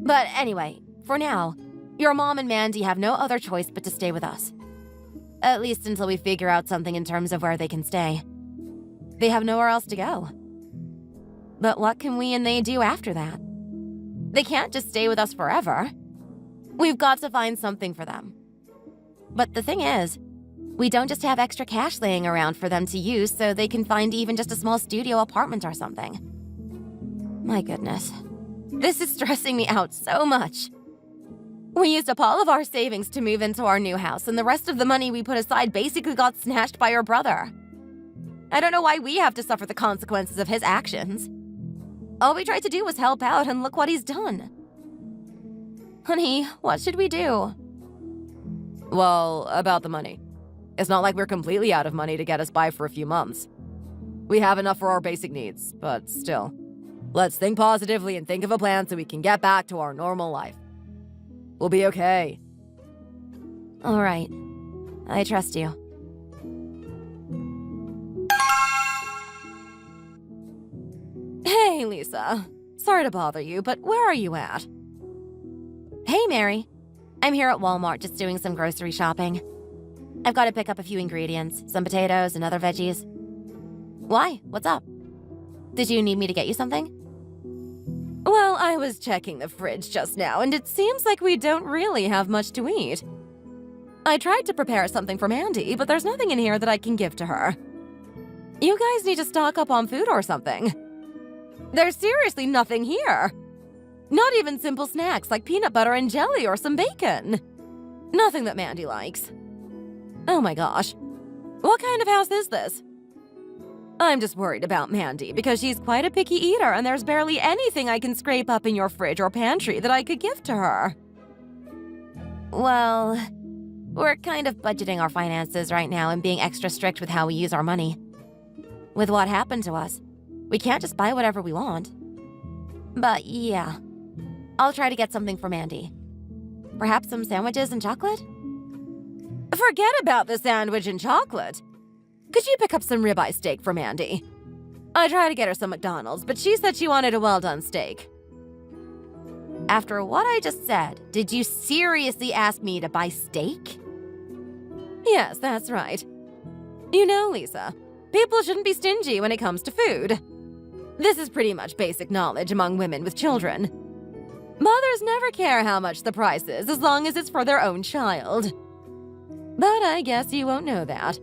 But anyway, for now, your mom and Mandy have no other choice but to stay with us. At least until we figure out something in terms of where they can stay. They have nowhere else to go. But what can we and they do after that? They can't just stay with us forever. We've got to find something for them. But the thing is, we don't just have extra cash laying around for them to use so they can find even just a small studio apartment or something. My goodness. This is stressing me out so much. We used up all of our savings to move into our new house, and the rest of the money we put aside basically got snatched by your brother. I don't know why we have to suffer the consequences of his actions. All we tried to do was help out, and look what he's done. Honey, what should we do? Well, about the money. It's not like we're completely out of money to get us by for a few months. We have enough for our basic needs, but still. Let's think positively and think of a plan so we can get back to our normal life. We'll be okay. All right. I trust you. Hey, Lisa. Sorry to bother you, but where are you at? Hey, Mary. I'm here at Walmart just doing some grocery shopping. I've got to pick up a few ingredients, some potatoes and other veggies. Why? What's up? Did you need me to get you something? Well, I was checking the fridge just now, and it seems like we don't really have much to eat. I tried to prepare something for Mandy, but there's nothing in here that I can give to her. You guys need to stock up on food or something. There's seriously nothing here. Not even simple snacks like peanut butter and jelly or some bacon. Nothing that Mandy likes. Oh my gosh. What kind of house is this? I'm just worried about Mandy because she's quite a picky eater and there's barely anything I can scrape up in your fridge or pantry that I could give to her. Well, we're kind of budgeting our finances right now and being extra strict with how we use our money. With what happened to us, we can't just buy whatever we want. But yeah, I'll try to get something for Mandy. Perhaps some sandwiches and chocolate? Forget about the sandwich and chocolate. Could you pick up some ribeye steak for Mandy? I tried to get her some McDonald's, but she said she wanted a well-done steak. After what I just said, did you seriously ask me to buy steak? Yes, that's right. You know, Lisa, people shouldn't be stingy when it comes to food. This is pretty much basic knowledge among women with children. Mothers never care how much the price is as long as it's for their own child. But I guess you won't know that.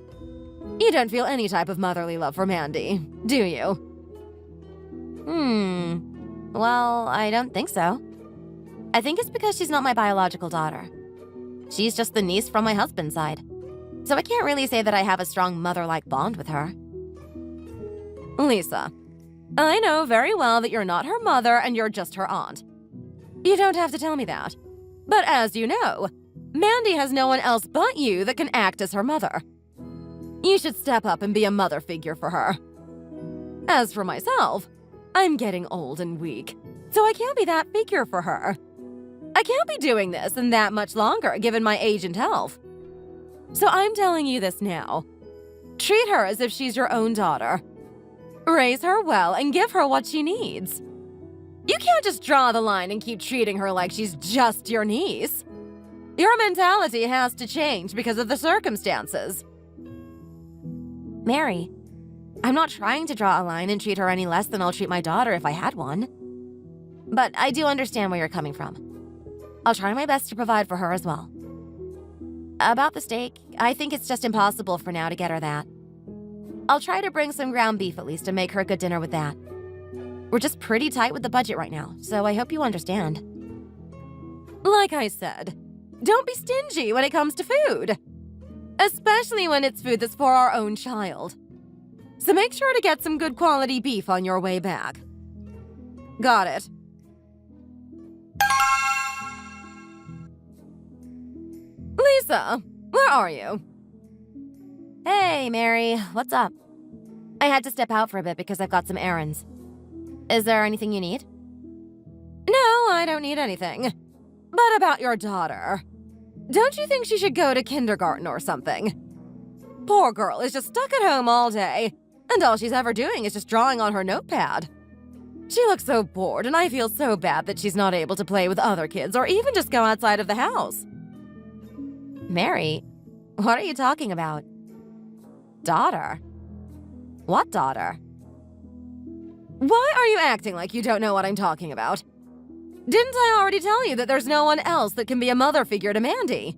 You don't feel any type of motherly love for Mandy, do you? Well, I don't think so. I think it's because she's not my biological daughter. She's just the niece from my husband's side. So I can't really say that I have a strong mother-like bond with her. Lisa, I know very well that you're not her mother and you're just her aunt. You don't have to tell me that. But as you know, Mandy has no one else but you that can act as her mother. You should step up and be a mother figure for her. As for myself, I'm getting old and weak, so I can't be that figure for her. I can't be doing this and that much longer given my age and health. So I'm telling you this now. Treat her as if she's your own daughter. Raise her well and give her what she needs. You can't just draw the line and keep treating her like she's just your niece. Your mentality has to change because of the circumstances. Mary, I'm not trying to draw a line and treat her any less than I'll treat my daughter if I had one. But I do understand where you're coming from. I'll try my best to provide for her as well. About the steak, I think it's just impossible for now to get her that. I'll try to bring some ground beef at least and make her a good dinner with that. We're just pretty tight with the budget right now, so I hope you understand. Like I said, don't be stingy when it comes to food. Especially when it's food that's for our own child. So make sure to get some good quality beef on your way back. Got it. Lisa, where are you? Hey, Mary, what's up? I had to step out for a bit because I've got some errands. Is there anything you need? No, I don't need anything. But about your daughter. Don't you think she should go to kindergarten or something? Poor girl is just stuck at home all day, and all she's ever doing is just drawing on her notepad. She looks so bored, and I feel so bad that she's not able to play with other kids or even just go outside of the house. Mary, what are you talking about? Daughter? What daughter? Why are you acting like you don't know what I'm talking about? Didn't I already tell you that there's no one else that can be a mother figure to Mandy?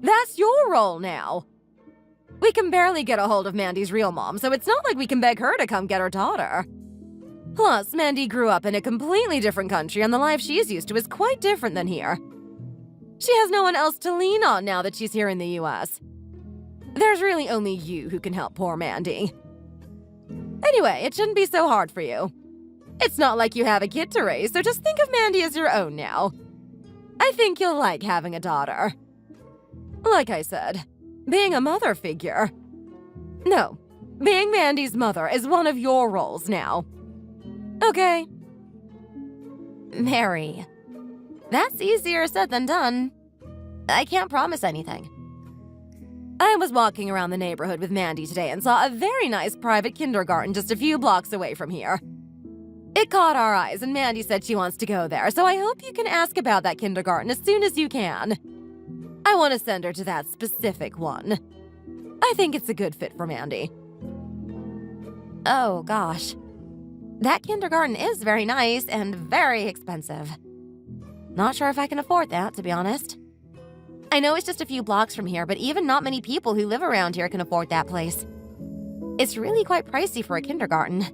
That's your role now. We can barely get a hold of Mandy's real mom, so it's not like we can beg her to come get her daughter. Plus, Mandy grew up in a completely different country and the life she's used to is quite different than here. She has no one else to lean on now that she's here in the US. There's really only you who can help poor Mandy. Anyway, it shouldn't be so hard for you. It's not like you have a kid to raise, so just think of Mandy as your own now. I think you'll like having a daughter. Like I said, being a mother figure. No, being Mandy's mother is one of your roles now. Okay? Mary, that's easier said than done. I can't promise anything. I was walking around the neighborhood with Mandy today and saw a very nice private kindergarten just a few blocks away from here. It caught our eyes, and Mandy said she wants to go there, so I hope you can ask about that kindergarten as soon as you can. I want to send her to that specific one. I think it's a good fit for Mandy. Oh, gosh. That kindergarten is very nice and very expensive. Not sure if I can afford that, to be honest. I know it's just a few blocks from here, but even not many people who live around here can afford that place. It's really quite pricey for a kindergarten.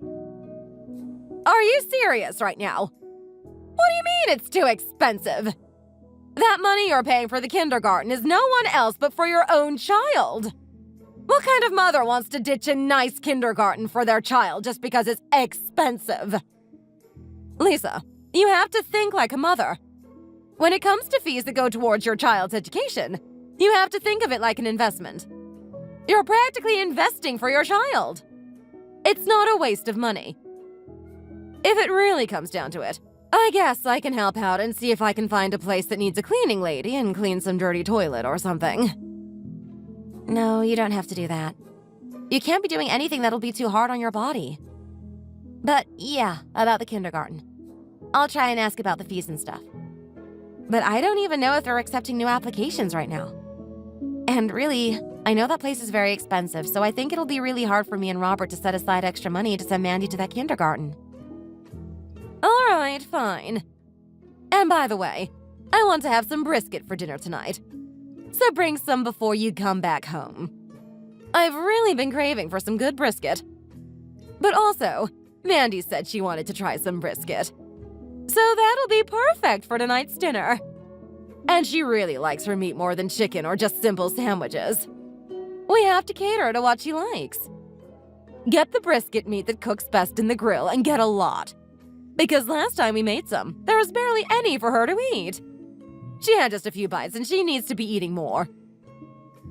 Are you serious right now? What do you mean it's too expensive? That money you're paying for the kindergarten is no one else but for your own child. What kind of mother wants to ditch a nice kindergarten for their child just because it's expensive? Lisa, you have to think like a mother. When it comes to fees that go towards your child's education, you have to think of it like an investment. You're practically investing for your child. It's not a waste of money. If it really comes down to it, I guess I can help out and see if I can find a place that needs a cleaning lady and clean some dirty toilet or something. No, you don't have to do that. You can't be doing anything that'll be too hard on your body. But yeah, about the kindergarten. I'll try and ask about the fees and stuff. But I don't even know if they're accepting new applications right now. And really, I know that place is very expensive, so I think it'll be really hard for me and Robert to set aside extra money to send Mandy to that kindergarten. All right, fine. And by the way, I want to have some brisket for dinner tonight. So bring some before you come back home. I've really been craving for some good brisket. But also, Mandy said she wanted to try some brisket. So that'll be perfect for tonight's dinner. And she really likes her meat more than chicken or just simple sandwiches. We have to cater to what she likes. Get the brisket meat that cooks best in the grill and get a lot. Because last time we made some, there was barely any for her to eat. She had just a few bites and she needs to be eating more.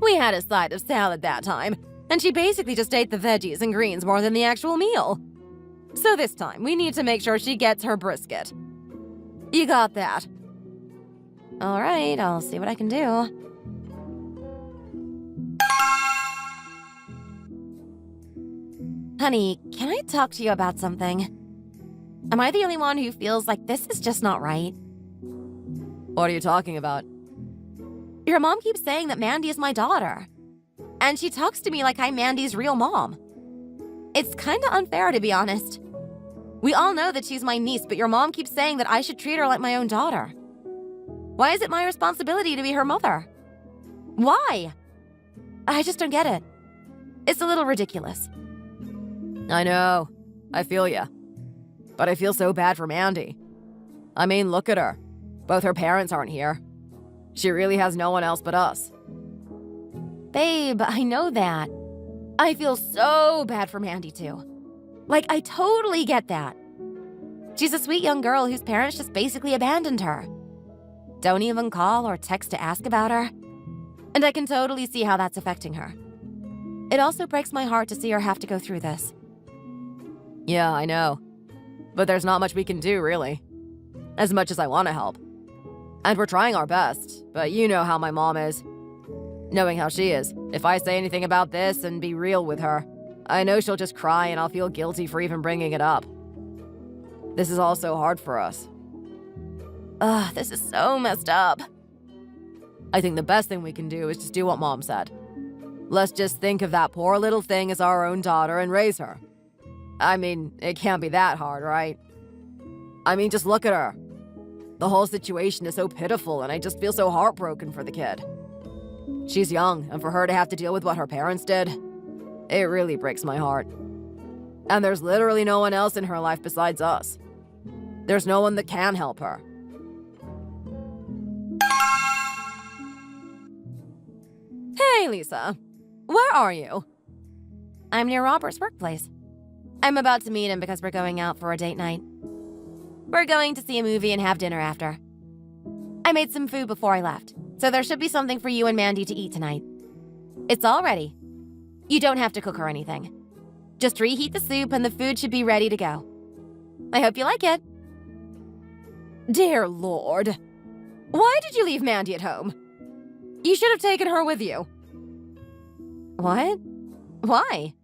We had a side of salad that time, and she basically just ate the veggies and greens more than the actual meal. So this time, we need to make sure she gets her brisket. You got that? All right, I'll see what I can do. Honey, can I talk to you about something? Am I the only one who feels like this is just not right? What are you talking about? Your mom keeps saying that Mandy is my daughter. And she talks to me like I'm Mandy's real mom. It's kinda unfair, to be honest. We all know that she's my niece, but your mom keeps saying that I should treat her like my own daughter. Why is it my responsibility to be her mother? Why? I just don't get it. It's a little ridiculous. I know. I feel ya. But I feel so bad for Mandy. I mean, look at her. Both her parents aren't here. She really has no one else but us. Babe, I know that. I feel so bad for Mandy, too. Like, I totally get that. She's a sweet young girl whose parents just basically abandoned her. Don't even call or text to ask about her. And I can totally see how that's affecting her. It also breaks my heart to see her have to go through this. Yeah, I know. But there's not much we can do, really. As much as I want to help. And we're trying our best, but you know how my mom is. Knowing how she is, if I say anything about this and be real with her, I know she'll just cry and I'll feel guilty for even bringing it up. This is all so hard for us. Ugh, this is so messed up. I think the best thing we can do is just do what Mom said. Let's just think of that poor little thing as our own daughter and raise her. I mean, it can't be that hard, right? I mean, just look at her. The whole situation is so pitiful and I just feel so heartbroken for the kid. She's young, and for her to have to deal with what her parents did, it really breaks my heart. And there's literally no one else in her life besides us. There's no one that can help her. Hey, Lisa. Where are you? I'm near Robert's workplace. I'm about to meet him because we're going out for a date night. We're going to see a movie and have dinner after. I made some food before I left, so there should be something for you and Mandy to eat tonight. It's all ready. You don't have to cook or anything. Just reheat the soup and the food should be ready to go. I hope you like it. Dear Lord. Why did you leave Mandy at home? You should have taken her with you. What? Why?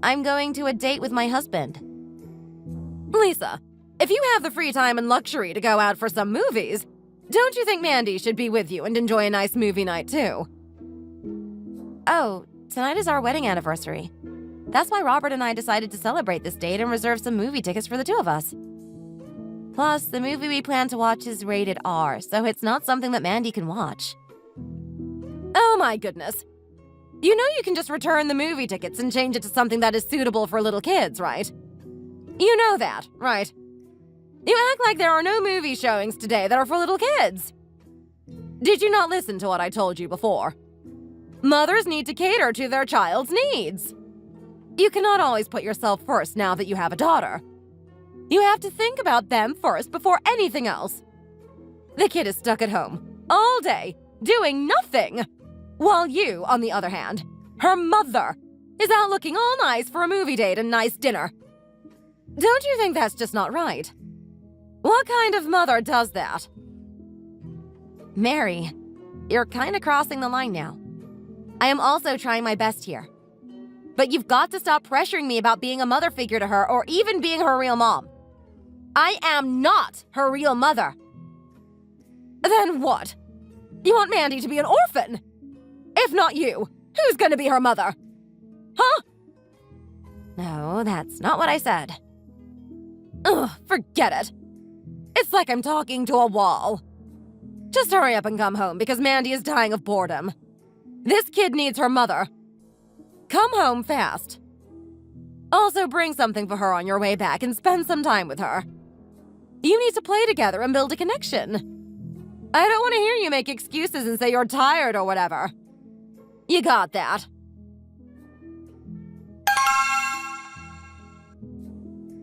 I'm going to a date with my husband. Lisa, if you have the free time and luxury to go out for some movies, don't you think Mandy should be with you and enjoy a nice movie night too? Oh, tonight is our wedding anniversary. That's why Robert and I decided to celebrate this date and reserve some movie tickets for the two of us. Plus, the movie we plan to watch is rated R, so it's not something that Mandy can watch. Oh my goodness. You know you can just return the movie tickets and change it to something that is suitable for little kids, right? You know that, right? You act like there are no movie showings today that are for little kids. Did you not listen to what I told you before? Mothers need to cater to their child's needs. You cannot always put yourself first now that you have a daughter. You have to think about them first before anything else. The kid is stuck at home all day, doing nothing. While you, on the other hand, her mother, is out looking all nice for a movie date and nice dinner. Don't you think that's just not right? What kind of mother does that? Mary, you're kind of crossing the line now. I am also trying my best here. But you've got to stop pressuring me about being a mother figure to her or even being her real mom. I am not her real mother. Then what? You want Mandy to be an orphan? If not you, who's gonna be her mother? Huh? No, that's not what I said. Ugh, forget it. It's like I'm talking to a wall. Just hurry up and come home because Mandy is dying of boredom. This kid needs her mother. Come home fast. Also bring something for her on your way back and spend some time with her. You need to play together and build a connection. I don't want to hear you make excuses and say you're tired or whatever. You got that?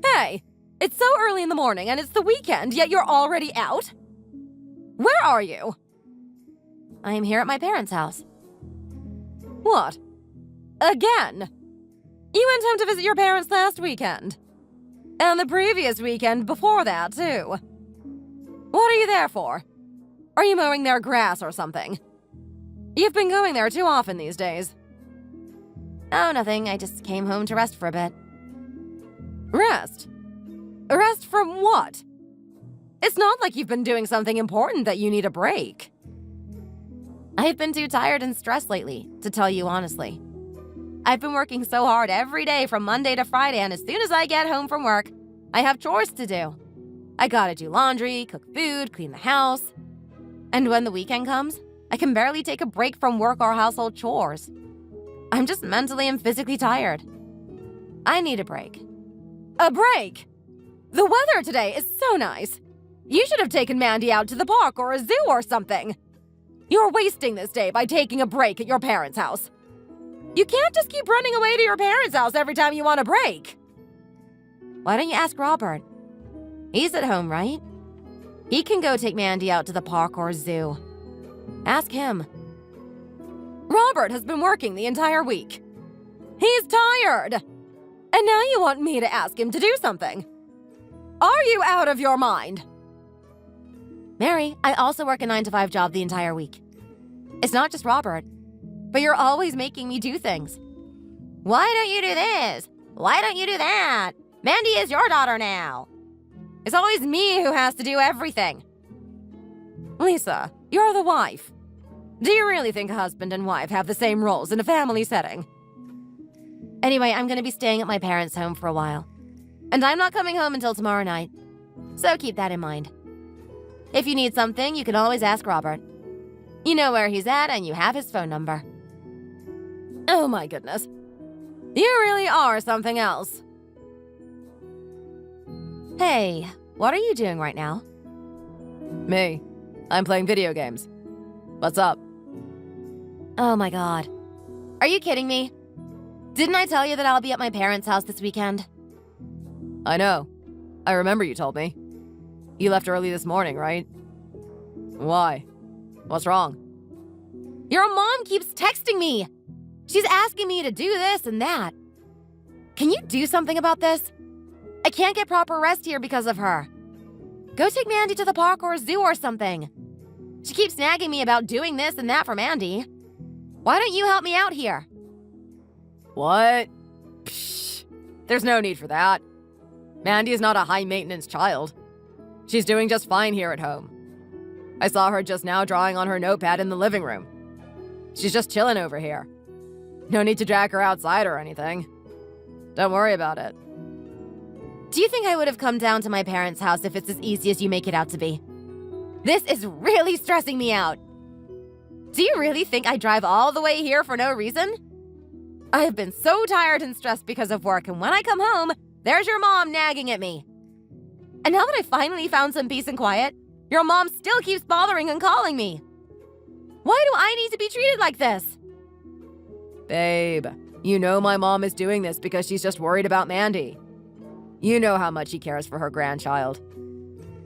Hey, it's so early in the morning and it's the weekend, yet you're already out? Where are you? I am here at my parents' house. What? Again? You went home to visit your parents last weekend. And the previous weekend before that, too. What are you there for? Are you mowing their grass or something? You've been going there too often these days. Oh, nothing. I just came home to rest for a bit. Rest? Rest from what? It's not like you've been doing something important that you need a break. I've been too tired and stressed lately, to tell you honestly. I've been working so hard every day from Monday to Friday, and as soon as I get home from work, I have chores to do. I gotta do laundry, cook food, clean the house. And when the weekend comes, I can barely take a break from work or household chores. I'm just mentally and physically tired. I need a break. A break? The weather today is so nice. You should have taken Mandy out to the park or a zoo or something. You're wasting this day by taking a break at your parents' house. You can't just keep running away to your parents' house every time you want a break. Why don't you ask Robert? He's at home, right? He can go take Mandy out to the park or zoo. Ask him. Robert has been working the entire week. He's tired. And now you want me to ask him to do something. Are you out of your mind? Mary, I also work a 9-to-5 job the entire week. It's not just Robert, but you're always making me do things. Why don't you do this? Why don't you do that? Mandy is your daughter now. It's always me who has to do everything. Lisa, you're the wife. Do you really think a husband and wife have the same roles in a family setting? Anyway, I'm gonna be staying at my parents' home for a while. And I'm not coming home until tomorrow night. So keep that in mind. If you need something, you can always ask Robert. You know where he's at and you have his phone number. Oh my goodness. You really are something else. Hey, what are you doing right now? Me. I'm playing video games. What's up? Oh my god. Are you kidding me? Didn't I tell you that I'll be at my parents' house this weekend? I know. I remember you told me. You left early this morning, right? Why? What's wrong? Your mom keeps texting me. She's asking me to do this and that. Can you do something about this? I can't get proper rest here because of her. Go take Mandy to the park or a zoo or something. She keeps nagging me about doing this and that for Mandy. Why don't you help me out here? What? Psh, there's no need for that. Mandy is not a high-maintenance child. She's doing just fine here at home. I saw her just now drawing on her notepad in the living room. She's just chilling over here. No need to drag her outside or anything. Don't worry about it. Do you think I would have come down to my parents' house if it's as easy as you make it out to be? This is really stressing me out. Do you really think I drive all the way here for no reason? I have been so tired and stressed because of work, and when I come home, there's your mom nagging at me. And now that I finally found some peace and quiet, your mom still keeps bothering and calling me. Why do I need to be treated like this? Babe, you know my mom is doing this because she's just worried about Mandy. You know how much she cares for her grandchild.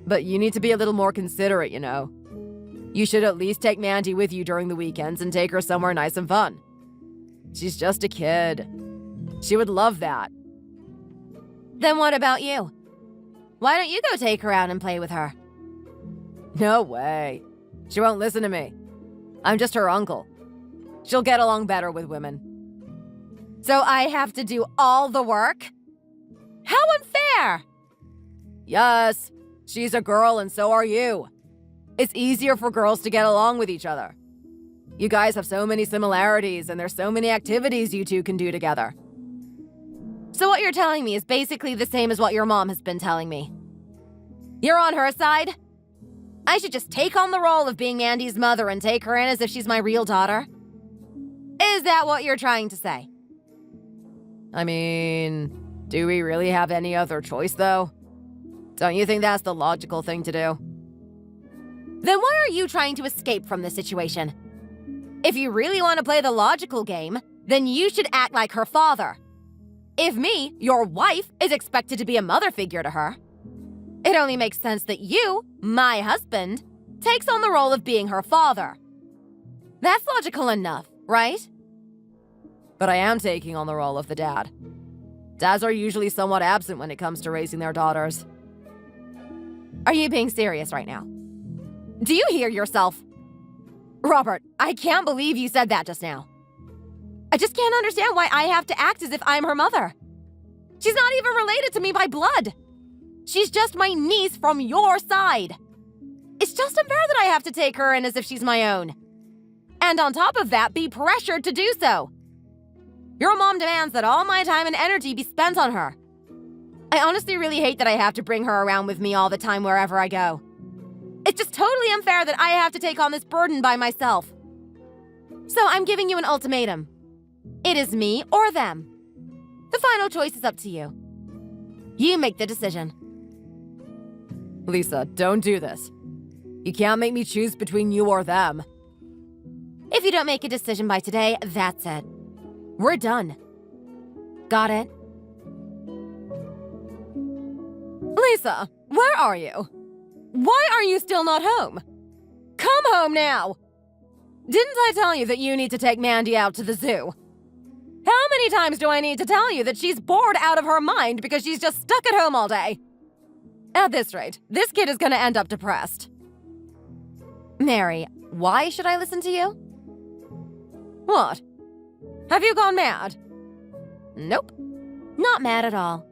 But you need to be a little more considerate, you know. You should at least take Mandy with you during the weekends and take her somewhere nice and fun. She's just a kid. She would love that. Then what about you? Why don't you go take her out and play with her? No way. She won't listen to me. I'm just her uncle. She'll get along better with women. So I have to do all the work? How unfair! Yes, she's a girl and so are you. It's easier for girls to get along with each other. You guys have so many similarities and there's so many activities you two can do together. So what you're telling me is basically the same as what your mom has been telling me. You're on her side? I should just take on the role of being Mandy's mother and take her in as if she's my real daughter? Is that what you're trying to say? I mean, do we really have any other choice, though? Don't you think that's the logical thing to do? Then why are you trying to escape from this situation? If you really want to play the logical game, then you should act like her father. If me, your wife, is expected to be a mother figure to her, it only makes sense that you, my husband, takes on the role of being her father. That's logical enough, right? But I am taking on the role of the dad. Dads are usually somewhat absent when it comes to raising their daughters. Are you being serious right now? Do you hear yourself? Robert, I can't believe you said that just now. I just can't understand why I have to act as if I'm her mother. She's not even related to me by blood. She's just my niece from your side. It's just unfair that I have to take her in as if she's my own. And on top of that, be pressured to do so. Your mom demands that all my time and energy be spent on her. I honestly really hate that I have to bring her around with me all the time wherever I go. It's just totally unfair that I have to take on this burden by myself. So I'm giving you an ultimatum. It is me or them. The final choice is up to you. You make the decision. Lisa, don't do this. You can't make me choose between you or them. If you don't make a decision by today, that's it. We're done. Got it? Lisa, where are you? Why are you still not home? Come home now! Didn't I tell you that you need to take Mandy out to the zoo? How many times do I need to tell you that she's bored out of her mind because she's just stuck at home all day? At this rate, this kid is gonna end up depressed. Mary, why should I listen to you? What? Have you gone mad? Nope. Not mad at all.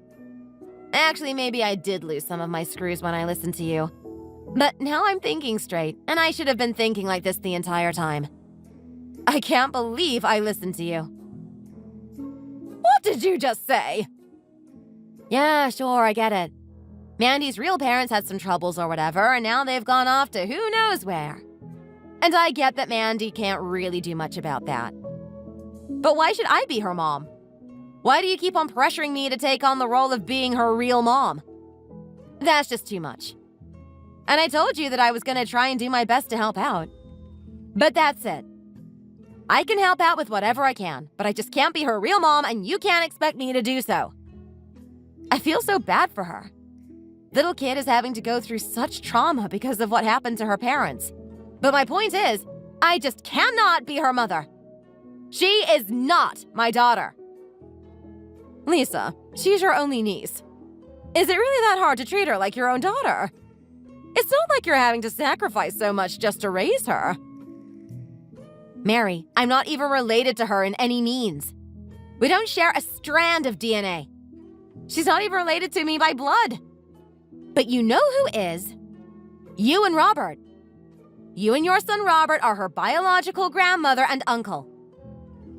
Actually, maybe I did lose some of my screws when I listened to you. But now I'm thinking straight, and I should have been thinking like this the entire time. I can't believe I listened to you. What did you just say? Yeah, sure, I get it. Mandy's real parents had some troubles or whatever, and now they've gone off to who knows where. And I get that Mandy can't really do much about that. But why should I be her mom? Why do you keep on pressuring me to take on the role of being her real mom? That's just too much. And I told you that I was going to try and do my best to help out. But that's it. I can help out with whatever I can, but I just can't be her real mom, and you can't expect me to do so. I feel so bad for her. Little kid is having to go through such trauma because of what happened to her parents. But my point is, I just cannot be her mother. She is not my daughter. Lisa, she's your only niece. Is it really that hard to treat her like your own daughter? It's not like you're having to sacrifice so much just to raise her. Mary, I'm not even related to her in any means. We don't share a strand of DNA. She's not even related to me by blood. But you know who is? You and Robert. You and your son Robert are her biological grandmother and uncle.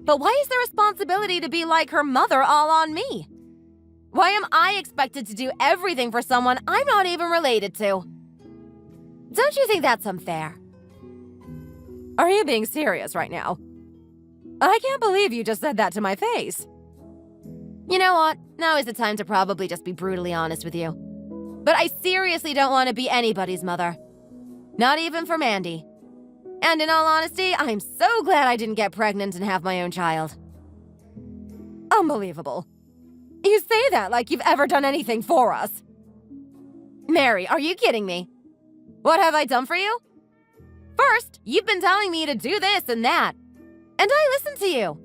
But why is the responsibility to be like her mother all on me? Why am I expected to do everything for someone I'm not even related to? Don't you think that's unfair? Are you being serious right now? I can't believe you just said that to my face. You know what? Now is the time to probably just be brutally honest with you. But I seriously don't want to be anybody's mother. Not even for Mandy. And in all honesty, I'm so glad I didn't get pregnant and have my own child. Unbelievable. You say that like you've ever done anything for us. Mary, are you kidding me? What have I done for you? First, you've been telling me to do this and that. And I listened to you.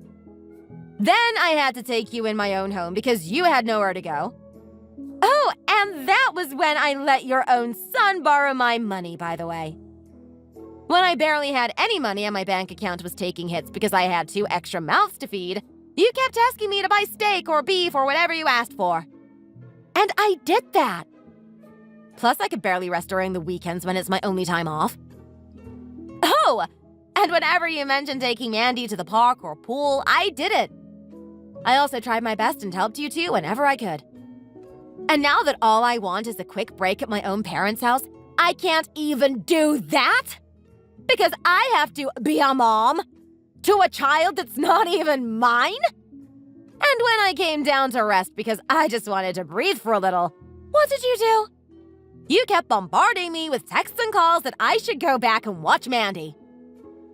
Then I had to take you in my own home because you had nowhere to go. Oh, and that was when I let your own son borrow my money, by the way. When I barely had any money and my bank account was taking hits because I had 2 extra mouths to feed, you kept asking me to buy steak or beef or whatever you asked for. And I did that. Plus, I could barely rest during the weekends when it's my only time off. Oh, and whenever you mentioned taking Mandy to the park or pool, I did it. I also tried my best and helped you too whenever I could. And now that all I want is a quick break at my own parents' house, I can't even do that? Because I have to be a mom to a child that's not even mine? And when I came down to rest because I just wanted to breathe for a little, what did you do? You kept bombarding me with texts and calls that I should go back and watch Mandy.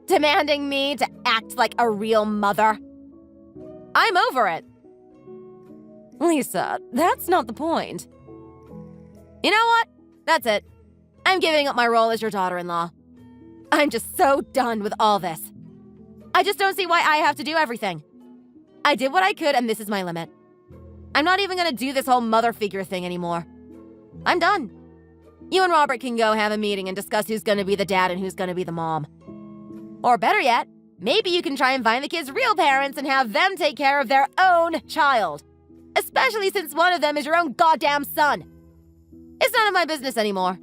Demanding me to act like a real mother. I'm over it. Lisa, that's not the point. You know what? That's it. I'm giving up my role as your daughter-in-law. I'm just so done with all this. I just don't see why I have to do everything. I did what I could and this is my limit. I'm not even gonna do this whole mother figure thing anymore. I'm done. You and Robert can go have a meeting and discuss who's gonna be the dad and who's gonna be the mom. Or better yet, maybe you can try and find the kids' real parents and have them take care of their own child. Especially since one of them is your own goddamn son. It's none of my business anymore.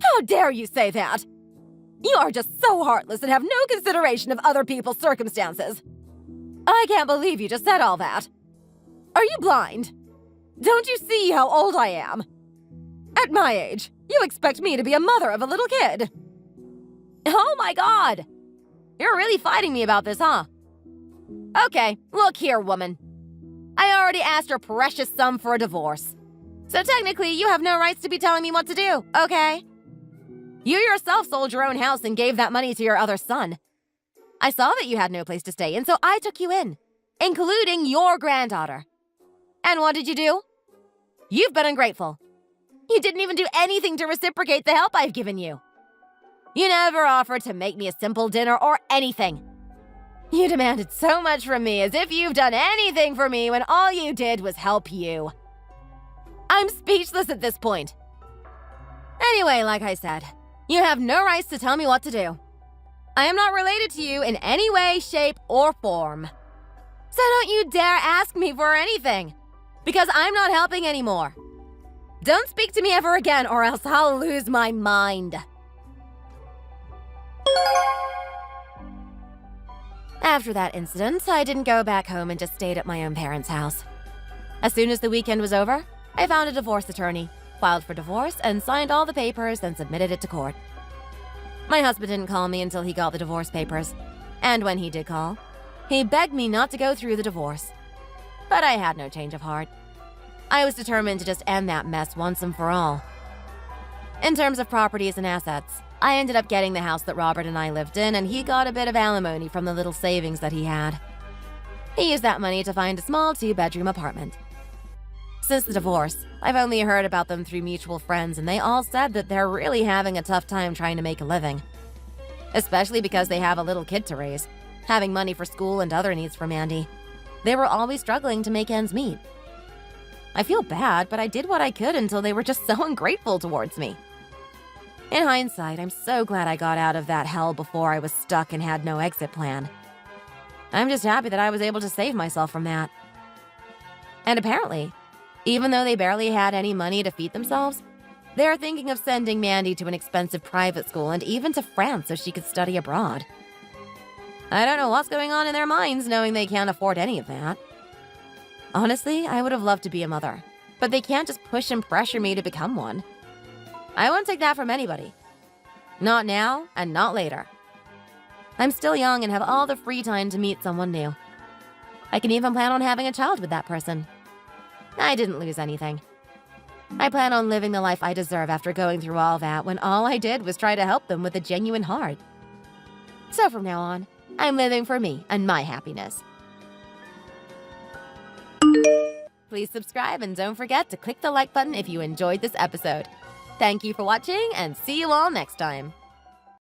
How dare you say that? You are just so heartless and have no consideration of other people's circumstances. I can't believe you just said all that. Are you blind? Don't you see how old I am? At my age, you expect me to be a mother of a little kid. Oh my God! You're really fighting me about this, huh? Okay, look here, woman. I already asked your precious son for a divorce. So technically, you have no rights to be telling me what to do, okay? You yourself sold your own house and gave that money to your other son. I saw that you had no place to stay, and so I took you in, including your granddaughter. And what did you do? You've been ungrateful. You didn't even do anything to reciprocate the help I've given you. You never offered to make me a simple dinner or anything. You demanded so much from me as if you've done anything for me when all you did was help you. I'm speechless at this point. Anyway, like I said, you have no rights to tell me what to do. I am not related to you in any way, shape, or form. So don't you dare ask me for anything, because I'm not helping anymore. Don't speak to me ever again or else I'll lose my mind. After that incident, I didn't go back home and just stayed at my own parents' house. As soon as the weekend was over, I found a divorce attorney, filed for divorce, and signed all the papers and submitted it to court. My husband didn't call me until he got the divorce papers, and when he did call, he begged me not to go through the divorce. But I had no change of heart. I was determined to just end that mess once and for all. In terms of properties and assets, I ended up getting the house that Robert and I lived in, and he got a bit of alimony from the little savings that he had. He used that money to find a small 2-bedroom apartment. Since the divorce, I've only heard about them through mutual friends, and they all said that they're really having a tough time trying to make a living. Especially because they have a little kid to raise, having money for school and other needs for Mandy. They were always struggling to make ends meet. I feel bad, but I did what I could until they were just so ungrateful towards me. In hindsight, I'm so glad I got out of that hell before I was stuck and had no exit plan. I'm just happy that I was able to save myself from that. And apparently, even though they barely had any money to feed themselves, they're thinking of sending Mandy to an expensive private school and even to France so she could study abroad. I don't know what's going on in their minds knowing they can't afford any of that. Honestly, I would have loved to be a mother, but they can't just push and pressure me to become one. I won't take that from anybody. Not now and not later. I'm still young and have all the free time to meet someone new. I can even plan on having a child with that person. I didn't lose anything. I plan on living the life I deserve after going through all that when all I did was try to help them with a genuine heart. So from now on, I'm living for me and my happiness. Please subscribe and don't forget to click the like button if you enjoyed this episode. Thank you for watching and see you all next time.